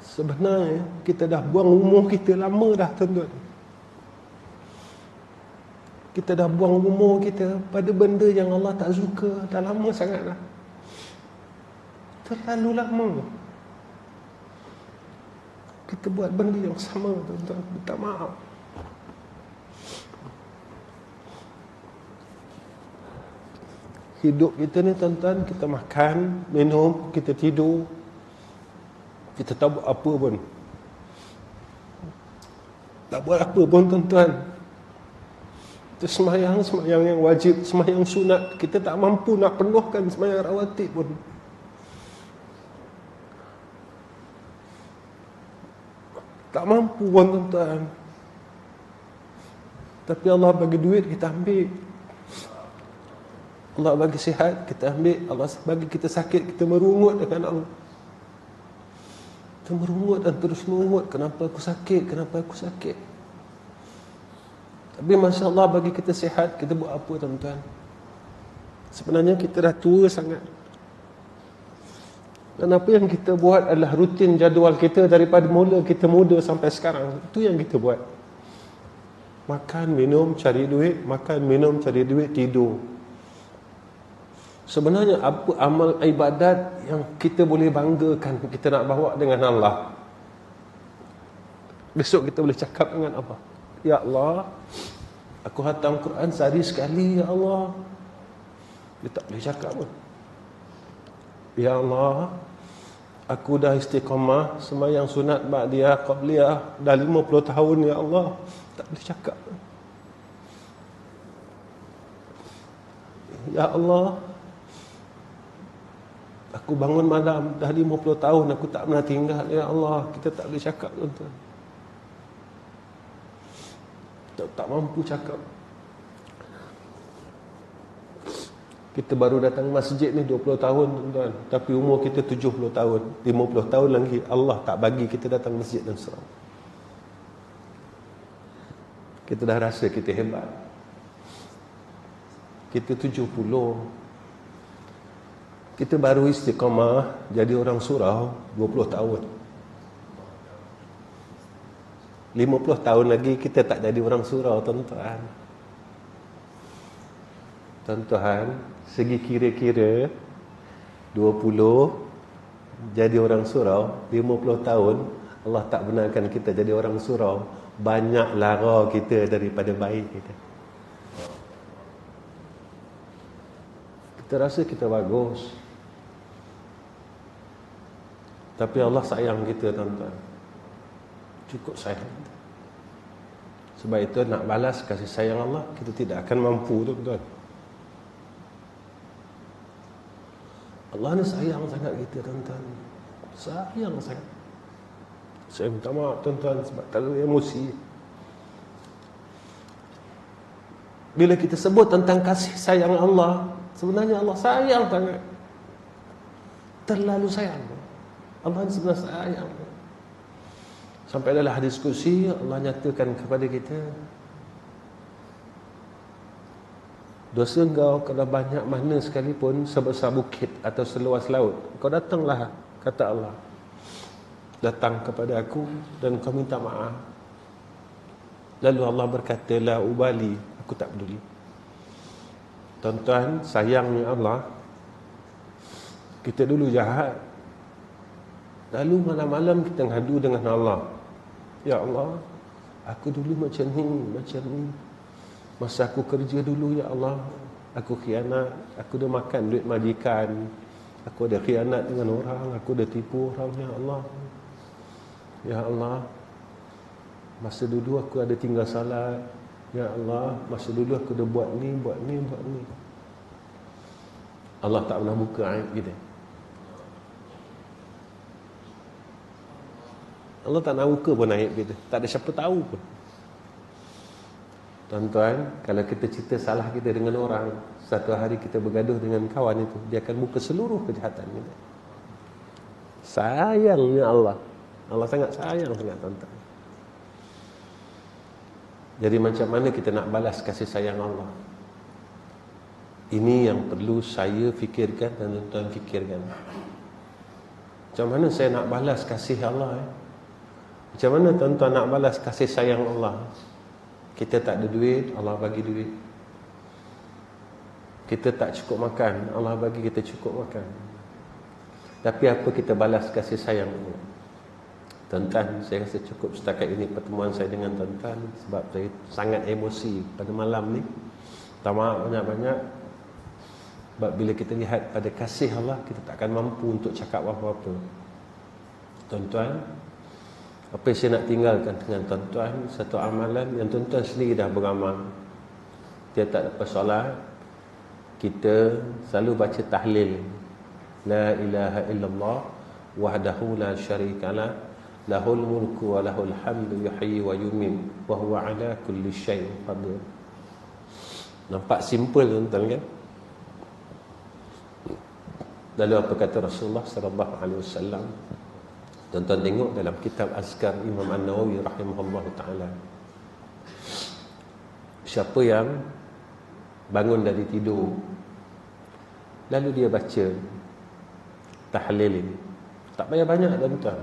Sebenarnya kita dah buang umur kita lama dah, tuan-tuan. Kita dah buang umur kita pada benda yang Allah tak suka. Dah lama sangat dah. Terlalu lama kita buat benda yang sama, tuan-tuan. Minta maaf. Hidup kita ni, tuan-tuan, kita makan, minum, kita tidur. Kita tak buat apa pun. Tak buat apa pun, tuan-tuan. Kita sembahyang yang wajib, sembahyang sunat. Kita tak mampu nak penuhkan sembahyang rawatib pun. Tak mampu pun, tuan-tuan. Tapi Allah bagi duit, kita ambil. Allah bagi sihat, kita ambil. Allah bagi kita sakit, kita merungut dengan Allah. Kita merungut dan terus merungut. Kenapa aku sakit? Kenapa aku sakit? Tapi Masya Allah bagi kita sihat, kita buat apa, tuan-tuan? Sebenarnya kita dah tua sangat. Dan apa yang kita buat adalah rutin jadual kita daripada mula kita muda sampai sekarang. Itu yang kita buat. Makan, minum, cari duit. Makan, minum, cari duit, tidur. Sebenarnya apa amal ibadat yang kita boleh banggakan kita nak bawa dengan Allah? Besok kita boleh cakap dengan apa? Ya Allah, aku khatam Quran sehari sekali, ya Allah. Dia tak boleh cakap pun. Ya Allah, aku dah istiqamah sembahyang sunat ba'diyah qabliyah dah 50 tahun, ya Allah. Tak boleh cakap. Ya Allah, aku bangun malam dah 50 tahun aku tak pernah tinggal, ya Allah. Kita tak boleh cakap, tuan-tuan. Tak mampu cakap. Kita baru datang masjid ni 20 tahun tuan-tuan, tapi umur kita 70 tahun, 50 tahun lagi Allah tak bagi kita datang masjid dan surau. Kita dah rasa kita hebat. Kita 70. Kita baru istiqamah jadi orang surau 20 tahun. 50 tahun lagi kita tak jadi orang surau, tuan-tuan. Tuan-tuan, segi kira-kira 20 jadi orang surau, 50 tahun Allah tak benarkan kita jadi orang surau, banyak lara kita daripada baik kita. Kita rasa kita bagus, tapi Allah sayang kita, tuan-tuan. Cukup sayang kita. Sebab itu nak balas kasih sayang Allah, kita tidak akan mampu, tuan-tuan. Allah ni sayang sangat kita, tuan-tuan. Sayang sangat. Saya minta maaf, tuan-tuan, sebab terlalu emosi. Bila kita sebut tentang kasih sayang Allah, sebenarnya Allah sayang sangat. Terlalu sayang. Allah ni sebenarnya sayang. Sampai dalam hadis kursi Allah nyatakan kepada kita, dosa engkau kalau banyak mana sekalipun, sebesar bukit atau seluas laut, kau datanglah, kata Allah, datang kepada aku dan kau minta maaf. Lalu Allah berkata, la ubali, aku tak peduli. Tuan-tuan, sayangnya Allah, kita dulu jahat, lalu malam-malam kita ngadu dengan Allah. Ya Allah, aku dulu macam ni. Masa aku kerja dulu, ya Allah, aku khianat. Aku dah makan duit majikan. Aku ada khianat dengan orang. Aku dah tipu orang, ya Allah. Ya Allah, masa dulu aku ada tinggal salat. Ya Allah, masa dulu aku dah buat ni. Allah tak pernah buka aib kita. Allah tak nak buka pun aib kita. Tak ada siapa tahu pun. Tuan-tuan, kalau kita cerita salah kita dengan orang, satu hari kita bergaduh dengan kawan itu, dia akan buka seluruh kejahatan kita. Sayangnya Allah. Allah sangat sayang sangat, tuan-tuan. Jadi macam mana kita nak balas kasih sayang Allah? Ini yang perlu saya fikirkan dan tuan-tuan fikirkan. Macam mana saya nak balas kasih Allah? Macam mana tuan-tuan nak balas kasih sayang Allah? Kita tak ada duit, Allah bagi duit. Kita tak cukup makan, Allah bagi kita cukup makan. Tapi apa kita balas kasih sayang Allah? Tuan-tuan, saya rasa cukup setakat ini pertemuan saya dengan tuan-tuan, sebab saya sangat emosi pada malam ni. Minta maaf banyak-banyak. Sebab bila kita lihat pada kasih Allah, kita tak akan mampu untuk cakap apa-apa. Tuan-tuan, apa yang saya nak tinggalkan dengan tuan-tuan, satu amalan yang tuan-tuan sendiri dah beramal. Dia tak lepas solat, kita selalu baca tahlil. La ilaha illallah wahdahu la syarikalah, lahul mulku wa lahul hamdu yuhyi wa yumiit wa huwa ala kulli syai'in qadir. Nampak simple, tuan-tuan, kan? Lalu apa kata Rasulullah sallallahu alaihi wasallam? Tuan-tuan tengok dalam kitab Azkar Imam An-Nawawi rahimahullah ta'ala. Siapa yang bangun dari tidur, lalu dia baca tahlil ini, tak payah banyak, tuan-tuan.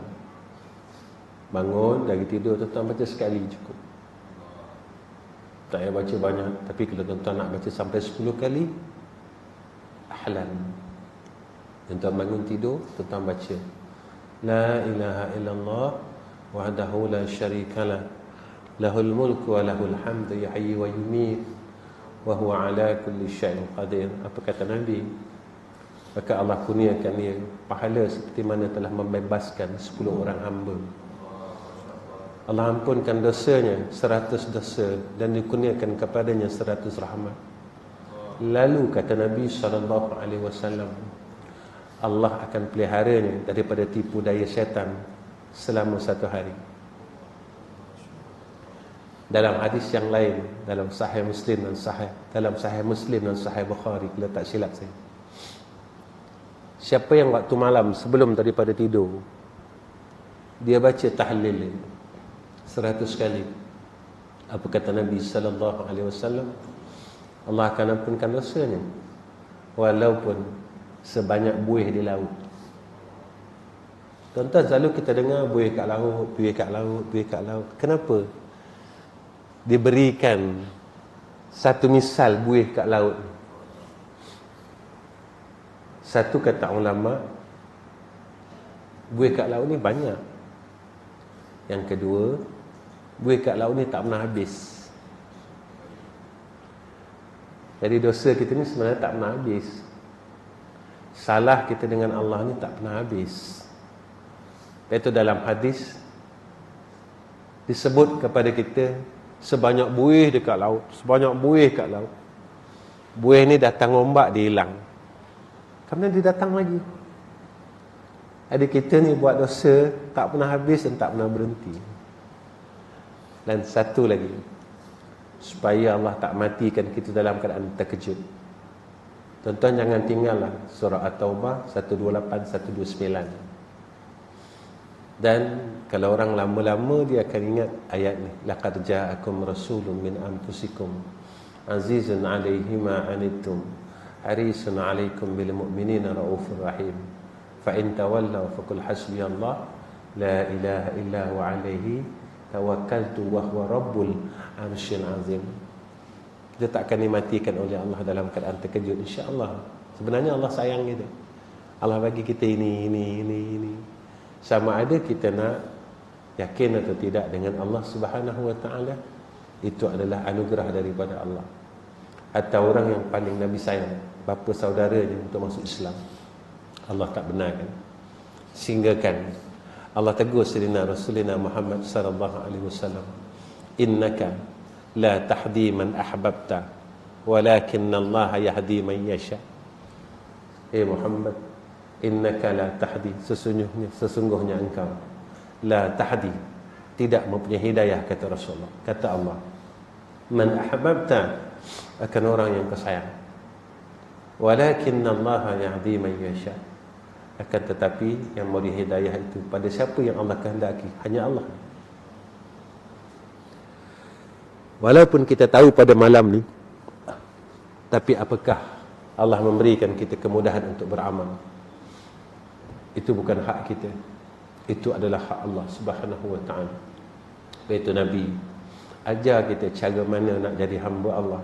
Bangun dari tidur, tuan-tuan baca sekali cukup. Tak payah baca banyak. Tapi kalau tuan-tuan nak baca sampai 10 kali, ahlan. Tuan-tuan bangun tidur, tuan-tuan baca La ilaha illallah wahdahu la syarikalah, lahul mulku wa lahul hamdu yuhyi wa yumiit wa huwa ala kulli syai'in qadir. Apa kata Nabi? Maka Allah kurniakan dia pahala seperti mana telah membebaskan 10 orang hamba. Allah ampunkan dosanya 100 dosa dan dikurniakan kepadanya 100 rahmat. Lalu kata Nabi SAW, Allah akan peliharanya daripada tipu daya syaitan selama 1 hari. Dalam hadis yang lain, dalam Sahih Muslim dan Sahih Bukhari, kalau tak silap saya, siapa yang waktu malam sebelum daripada tidur dia baca tahlil 100 kali, apa kata Nabi sallallahu alaihi wasallam? Allah akan ampunkan dosanya walaupun sebanyak buih di laut. Tuan-tuan, selalu kita dengar buih kat laut. Kenapa diberikan satu misal buih kat laut? Satu kata ulama, buih kat laut ni banyak. Yang kedua, buih kat laut ni tak pernah habis. Jadi dosa kita ni sebenarnya tak pernah habis. Salah kita dengan Allah ni tak pernah habis. Itu dalam hadis disebut kepada kita sebanyak buih dekat laut, sebanyak buih kat laut. Buih ni datang ombak, dia hilang. Kemudian dia datang lagi. Ada kita ni buat dosa tak pernah habis dan tak pernah berhenti. Dan satu lagi, supaya Allah tak matikan kita dalam keadaan terkejut. Tuan-tuan jangan tinggallah surah At-Taubah 128, 129. Dan kalau orang lama-lama dia akan ingat ayat ni, laqad ja'akum rasulun min anfusikum azizun 'alaihi ma 'anittum harisun 'alaikum bil mu'minina raufur rahim fa in tawallaw faqul hasbiyallah la ilaha illa huwa 'alaihi tawakkaltu wa huwa rabbul 'arsyil 'azim. Kita tak akan dimatikan oleh Allah dalam keadaan terkejut, insya-Allah. Sebenarnya Allah sayang kita. Allah bagi kita ini. Sama ada kita nak yakin atau tidak dengan Allah Subhanahu wa taala, itu adalah anugerah daripada Allah. Atau orang yang paling Nabi sayang, bapa saudaranya untuk masuk Islam, Allah tak benarkan. Sehingga kan Allah tegur Sayyidina Rasulina Muhammad sallallahu alaihi wasallam, innaka la tahdi man ahbabta walakinna Allah yahdi man yasha. Muhammad, innaka la tahdi, sesungguhnya engkau la tahdi, tidak mempunyai hidayah, kata Rasulullah, kata Allah. Man ahbabta, akan orang yang kau sayang. Walakinna Allah yahdi man yasha, akan tetapi yang memberi hidayah itu pada siapa yang Allah kehendaki, hanya Allah. Walaupun kita tahu pada malam ni, tapi apakah Allah memberikan kita kemudahan untuk beramal? Itu bukan hak kita, itu adalah hak Allah Subhanahu wa ta'ala. Itu Nabi ajar kita cara mana nak jadi hamba Allah.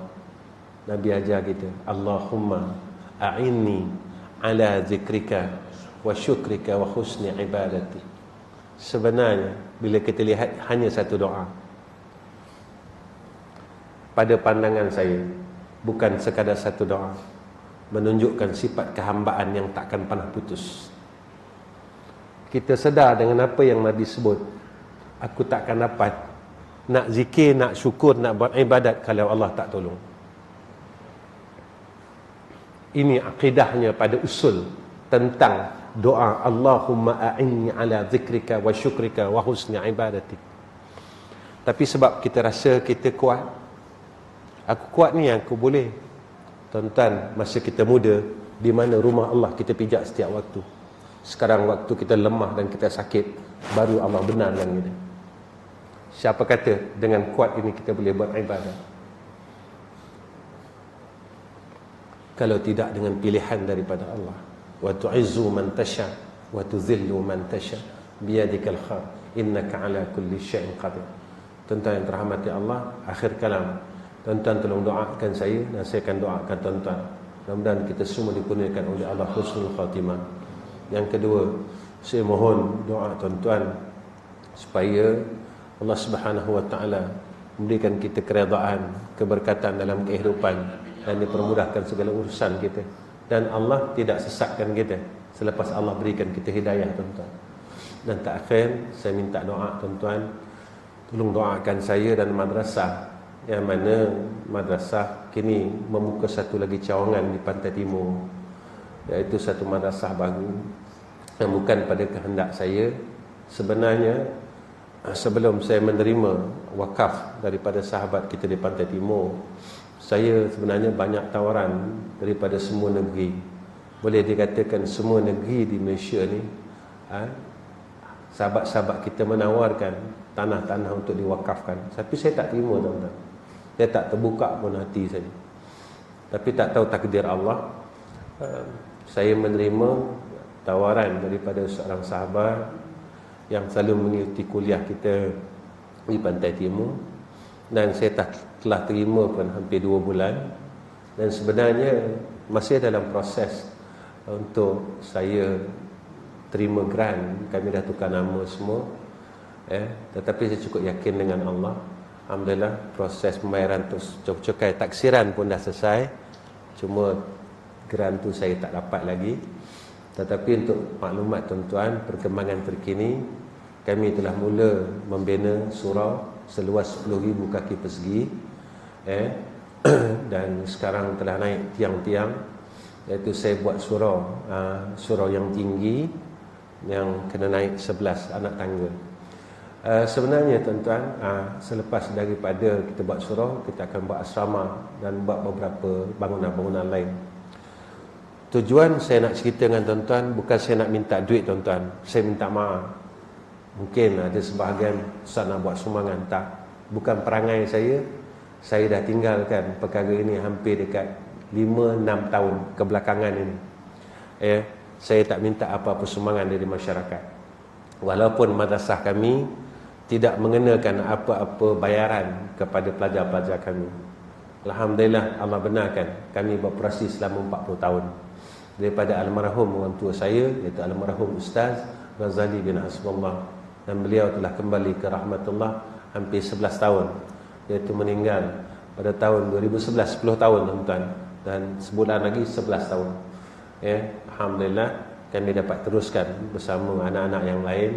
Nabi ajar kita, Allahumma a'inni ala zikrika wa syukrika wa husni ibadati. Sebenarnya bila kita lihat hanya satu doa, pada pandangan saya bukan sekadar satu doa, menunjukkan sifat kehambaan yang takkan pernah putus. Kita sedar dengan apa yang Nabi sebut, aku takkan dapat nak zikir, nak syukur, nak buat ibadat kalau Allah tak tolong. Ini akidahnya pada usul tentang doa, Allahumma a'inni ala zikrika wa syukrika wa husni ibadati. Tapi sebab kita rasa kita kuat, aku kuat ni yang aku boleh. Tuan-tuan, masa kita muda, di mana rumah Allah kita pijak setiap waktu. Sekarang waktu kita lemah dan kita sakit, baru Allah benarkan kita. Siapa kata dengan kuat ini kita boleh buat ibadah? Kalau tidak dengan pilihan daripada Allah. Wa tu'izzu man tasha wa tuzillu man tasha biyadikal khair innaka ala kulli syai'in qadir. Tuan-tuan yang terhormati Allah, akhir kalam, tuan-tuan tolong doakan saya dan saya akan doakan tuan-tuan. Mudah-mudahan kita semua dikurniakan oleh Allah husnul khatimah. Yang kedua, saya mohon doa tuan-tuan supaya Allah Subhanahu wa taala memberikan kita keredaan, keberkatan dalam kehidupan dan dipermudahkan segala urusan kita, dan Allah tidak sesatkan kita selepas Allah berikan kita hidayah tuan-tuan. Dan terakhir, saya minta doa tuan-tuan, tolong doakan saya dan madrasah, yang mana madrasah kini membuka satu lagi cawangan di Pantai Timur, iaitu satu madrasah baru yang bukan pada kehendak saya. Sebenarnya sebelum saya menerima wakaf daripada sahabat kita di Pantai Timur, saya sebenarnya banyak tawaran daripada semua negeri. Boleh dikatakan semua negeri di Malaysia ni, sahabat-sahabat kita menawarkan tanah-tanah untuk diwakafkan. Tapi saya tak terima, tuan-tuan. Saya tak terbuka pun hati saya. Tapi tak tahu takdir Allah, saya menerima tawaran daripada seorang sahabat yang selalu mengikuti kuliah kita di Pantai Timur, dan saya telah terima pun hampir 2 bulan, dan sebenarnya masih dalam proses untuk saya terima grant. Kami dah tukar nama semua, tetapi saya cukup yakin dengan Allah. Alhamdulillah, proses pembayaran cukai taksiran pun dah selesai. Cuma grant tu saya tak dapat lagi. Tetapi untuk maklumat tuan-tuan, perkembangan terkini, kami telah mula membina surau seluas 10,000 kaki persegi, dan sekarang telah naik tiang-tiang, iaitu saya buat surau yang tinggi yang kena naik 11 anak tangga. Sebenarnya tuan-tuan, selepas daripada kita buat surau, kita akan buat asrama dan buat beberapa bangunan-bangunan lain. Tujuan saya nak cerita dengan tuan-tuan, bukan saya nak minta duit tuan-tuan. Saya minta maaf. Mungkin ada sebahagian ustaz nak buat sumbangan. Tak. Bukan perangai saya. Saya dah tinggalkan perkara ini hampir dekat 5-6 tahun kebelakangan ini. Saya tak minta apa-apa sumbangan dari masyarakat. Walaupun madrasah kami tidak mengenakan apa-apa bayaran kepada pelajar-pelajar kami. Alhamdulillah, Allah benarkan kami beroperasi selama 40 tahun. Daripada almarhum orang tua saya, iaitu almarhum Ustaz Ghazali bin Hasbullah, dan beliau telah kembali ke rahmatullah hampir 11 tahun, iaitu meninggal pada tahun 2011, 10 tahun tuan-tuan, dan sebulan lagi 11 tahun. Alhamdulillah, kami dapat teruskan bersama anak-anak yang lain,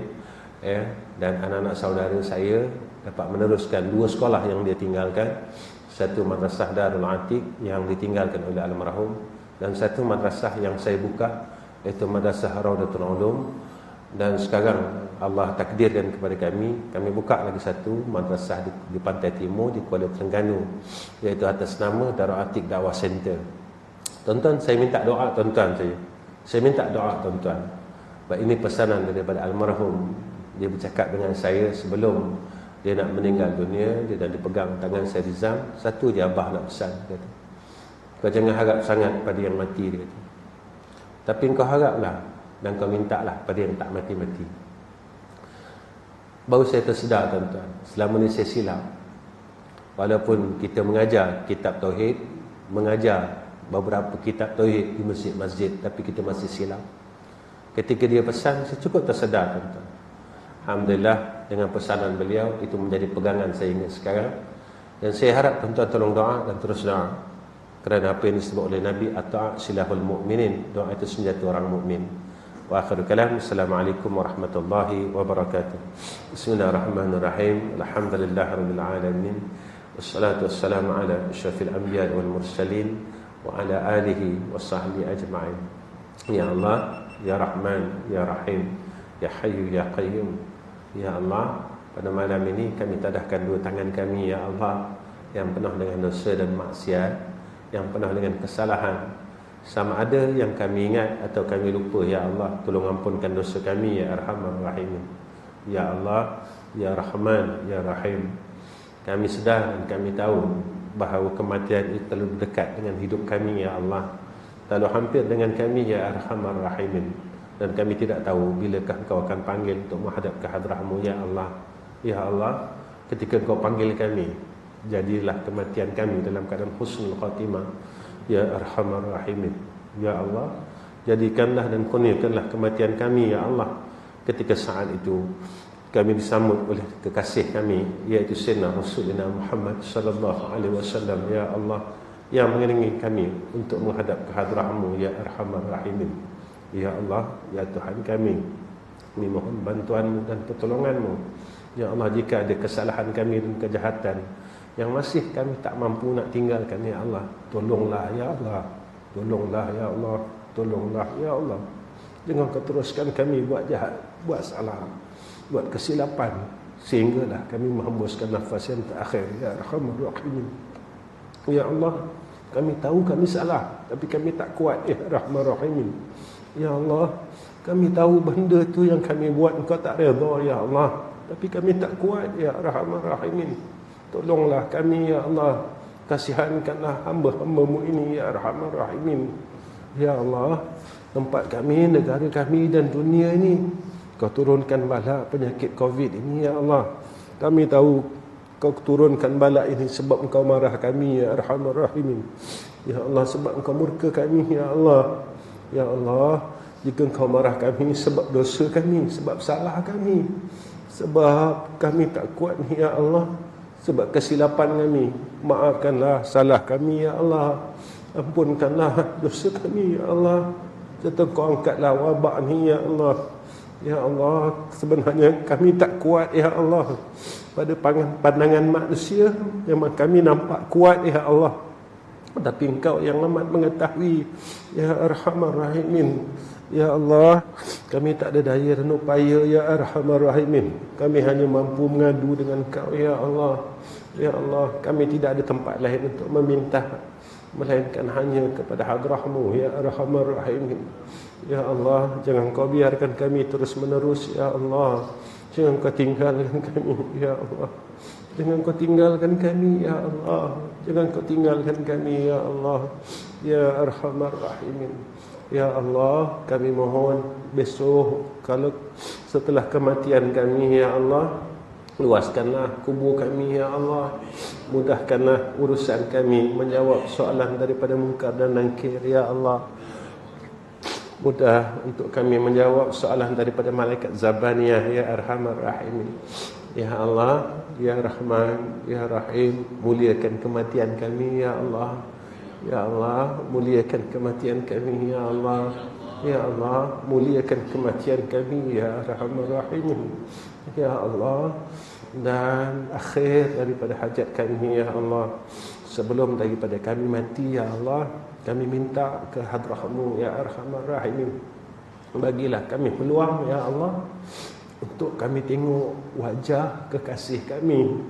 dan anak-anak saudara saya dapat meneruskan 2 sekolah yang dia tinggalkan. Satu madrasah Darul Atiq yang ditinggalkan oleh almarhum, dan satu madrasah yang saya buka, iaitu madrasah Raudatul Ulum. Dan sekarang Allah takdirkan kepada kami buka lagi satu madrasah di Pantai Timur, di Kuala Terengganu, iaitu atas nama Darul Atiq Dakwah Center. Tuan-tuan, saya minta doa tuan-tuan saya. Saya minta doa tuan-tuan. Baik, ini pesanan daripada almarhum. Dia bercakap dengan saya sebelum dia nak meninggal dunia. Dia dah dipegang tangan saya Rizam. Satu je abah nak pesan, kata, kau jangan harap sangat pada yang mati, dia kata. Tapi kau haraplah dan kau mintalah pada yang tak mati-mati. Baru saya tersedar tuan-tuan, selama ni saya silap. Walaupun kita mengajar kitab tauhid, mengajar beberapa kitab tauhid di masjid-masjid, tapi kita masih silap. Ketika dia pesan, saya cukup tersedar tuan-tuan. Alhamdulillah, dengan pesanan beliau itu menjadi pegangan saya hingga sekarang. Dan saya harap tuan-tuan tolong doa dan terus doa, kerana apa yang disebut oleh Nabi, at-ta'a silahul mu'minin, doa itu senjata orang mukmin. Wa akhiru kalam, assalamualaikum warahmatullahi wabarakatuh. Bismillahirrahmanirrahim. Alhamdulillahirabbil alamin. Wassalatu wassalamu ala asyrafil anbiya wal mursalin wa ala alihi wasahbihi ajma'in. Ya Allah, ya Rahman, ya Rahim, ya Hayyu ya Qayyum. Ya Allah, pada malam ini kami tadahkan 2 tangan kami, ya Allah, yang penuh dengan dosa dan maksiat, yang penuh dengan kesalahan. Sama ada yang kami ingat atau kami lupa, ya Allah, tolong ampunkan dosa kami, ya Arhamar Rahimin. Ya Allah, ya Rahman, ya Rahim, kami sedar dan kami tahu bahawa kematian itu terlalu dekat dengan hidup kami, ya Allah, terlalu hampir dengan kami, ya Arhamar Rahimin. Dan kami tidak tahu bilakah Engkau akan panggil untuk menghadap ke hadrah-Mu, ya Allah. Ya Allah, ketika Engkau panggil kami, jadilah kematian kami dalam keadaan husnul khatimah, ya Arhamar Rahimin. Ya Allah, jadikanlah dan kurniakanlah kematian kami, ya Allah, ketika saat itu kami disambut oleh kekasih kami, iaitu Sayyidina Rasulullah Muhammad sallallahu alaihi wasallam, ya Allah, yang mengiringi kami untuk menghadap ke hadrah-Mu, ya Arhamar Rahimin. Ya Allah, ya Tuhan kami mohon bantuan-Mu dan pertolongan-Mu. Ya Allah, jika ada kesalahan kami dan kejahatan yang masih kami tak mampu nak tinggalkan, ya Allah, tolonglah, ya Allah. Tolonglah, ya Allah. Tolonglah, ya Allah. Jangan Kau teruskan kami buat jahat, buat salah, buat kesilapan. sehinggalah kami menghembuskan nafas yang terakhir. Ya Arhamar Rahimin. Ya Allah, kami tahu kami salah, tapi kami tak kuat. Ya Arhamar Rahimin. Ya Allah, kami tahu benda tu yang kami buat Engkau tak redha. Ya Allah, tapi kami tak kuat. Ya Arhamar Rahimin. Tolonglah kami, Ya Allah. Kasihankanlah hamba-hamba-Mu ini, Ya Arhamar Rahimin. Ya Allah, tempat kami, negara kami dan dunia ini, Kau turunkan bala penyakit Covid ini, Ya Allah. Kami tahu Kau turunkan bala ini sebab Engkau marah kami, Ya Arhamar Rahimin. Ya Allah, sebab Engkau murka kami, Ya Allah. Ya Allah, jika Engkau marah kami sebab dosa kami, sebab salah kami, sebab kami tak kuat ni, Ya Allah, sebab kesilapan kami, maafkanlah salah kami, Ya Allah. Ampunkanlah dosa kami, Ya Allah. Serta Kau angkatlah wabak ni, Ya Allah. Ya Allah, sebenarnya kami tak kuat, Ya Allah. Pada pandangan manusia memang kami nampak kuat, Ya Allah. Tapi Engkau yang amat mengetahui, Ya Arhamar Rahimin. Ya Allah, kami tak ada daya dan upaya, Ya Arhamar Rahimin. Kami hanya mampu mengadu dengan Kau, Ya Allah. Ya Allah, kami tidak ada tempat lain untuk meminta, melainkan hanya kepada hadrah-Mu, Ya Arhamar Rahimin. Ya Allah, jangan Kau biarkan kami terus menerus, Ya Allah. Jangan Kau tinggalkan kami, Ya Allah. Jangan Kau tinggalkan kami, Ya Allah. Jangan Kau tinggalkan kami, Ya Allah. Ya Arhamar Rahimin. Ya Allah, kami mohon besok kalau setelah kematian kami, Ya Allah, luaskanlah kubur kami, Ya Allah. Mudahkanlah urusan kami, menjawab soalan daripada mungkar dan nakir, Ya Allah. Mudah untuk kami menjawab soalan daripada malaikat Zabaniyah, Ya Arhamar Rahimin. Ya Allah, Ya Rahman, Ya Rahim, muliakan kematian kami, Ya Allah. Ya Allah, muliakan kematian kami, Ya Allah. Ya Allah, muliakan kematian kami, Ya Arhamar Rahimin. Ya Allah, dan akhir daripada hajat kami, Ya Allah, sebelum daripada kami mati, Ya Allah, kami minta ke hadrah-Mu, Ya Arhamar Rahimin. Bagilah kami peluang, Ya Allah, untuk kami tengok wajah kekasih kami,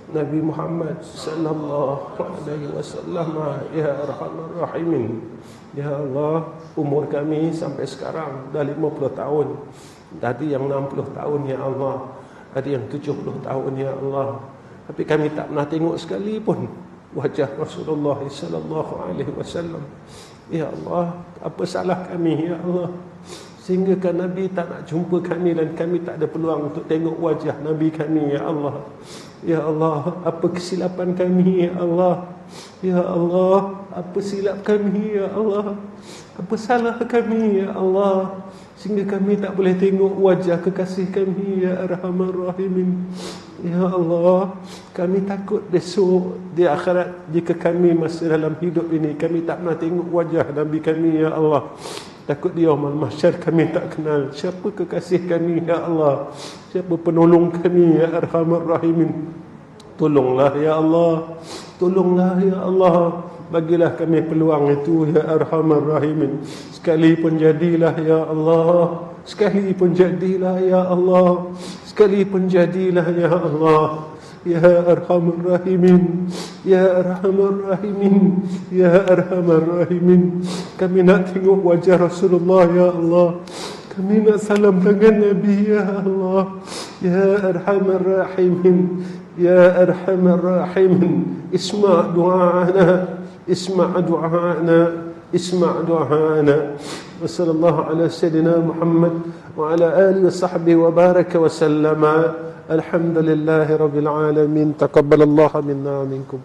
Nabi Muhammad sallallahu alaihi wasallam, Ya Arhamar Rahimin. Ya Allah, umur kami sampai sekarang dah 50 tahun. Tadi yang 60 tahun, Ya Allah. Ada yang 70 tahun, Ya Allah. Tapi kami tak pernah tengok sekali pun wajah Rasulullah sallallahu alaihi wasallam. Ya Allah, apa salah kami, Ya Allah, sehingga kan Nabi tak nak jumpa kami dan kami tak ada peluang untuk tengok wajah Nabi kami, Ya Allah. Ya Allah, apa kesilapan kami, Ya Allah. Ya Allah, apa silap kami, Ya Allah. Apa salah kami, Ya Allah, sehingga kami tak boleh tengok wajah kekasih kami, Ya Arhamar Rahimin. Ya Allah, kami takut besok di akhirat, jika kami masih dalam hidup ini kami tak pernah tengok wajah Nabi kami, Ya Allah. Takut di yaumul mahsyar kami tak kenal siapa kekasih kami, Ya Allah. Siapa penolong kami, Ya Arhamar Rahimin. Tolonglah, Ya Allah. Tolonglah, Ya Allah. Bagilah kami peluang itu, Ya Arhamar Rahimin. Sekali pun jadilah, Ya Allah. Sekali pun jadilah, Ya Allah. Sekali pun jadilah, Ya Allah. Ya Arhamar Rahimin. Ya Arhamar Rahimin. Ya Arhamar Rahimin. Kami nak tengok wajah Rasulullah, Ya Allah. Kami nak salam dengan Nabi, Ya Allah. Ya Arhamar Rahimin. Ya Arhamar Rahimin. Isma' du'ana. Isma' du'ana. Isma' du'ana. Wa sallallahu ala sayyidina Muhammad wa ala alihi wa sahbihi wa baraka wa sallama. Alhamdulillahi Rabbil Alamin. Taqabbalallahu minna wa minkum.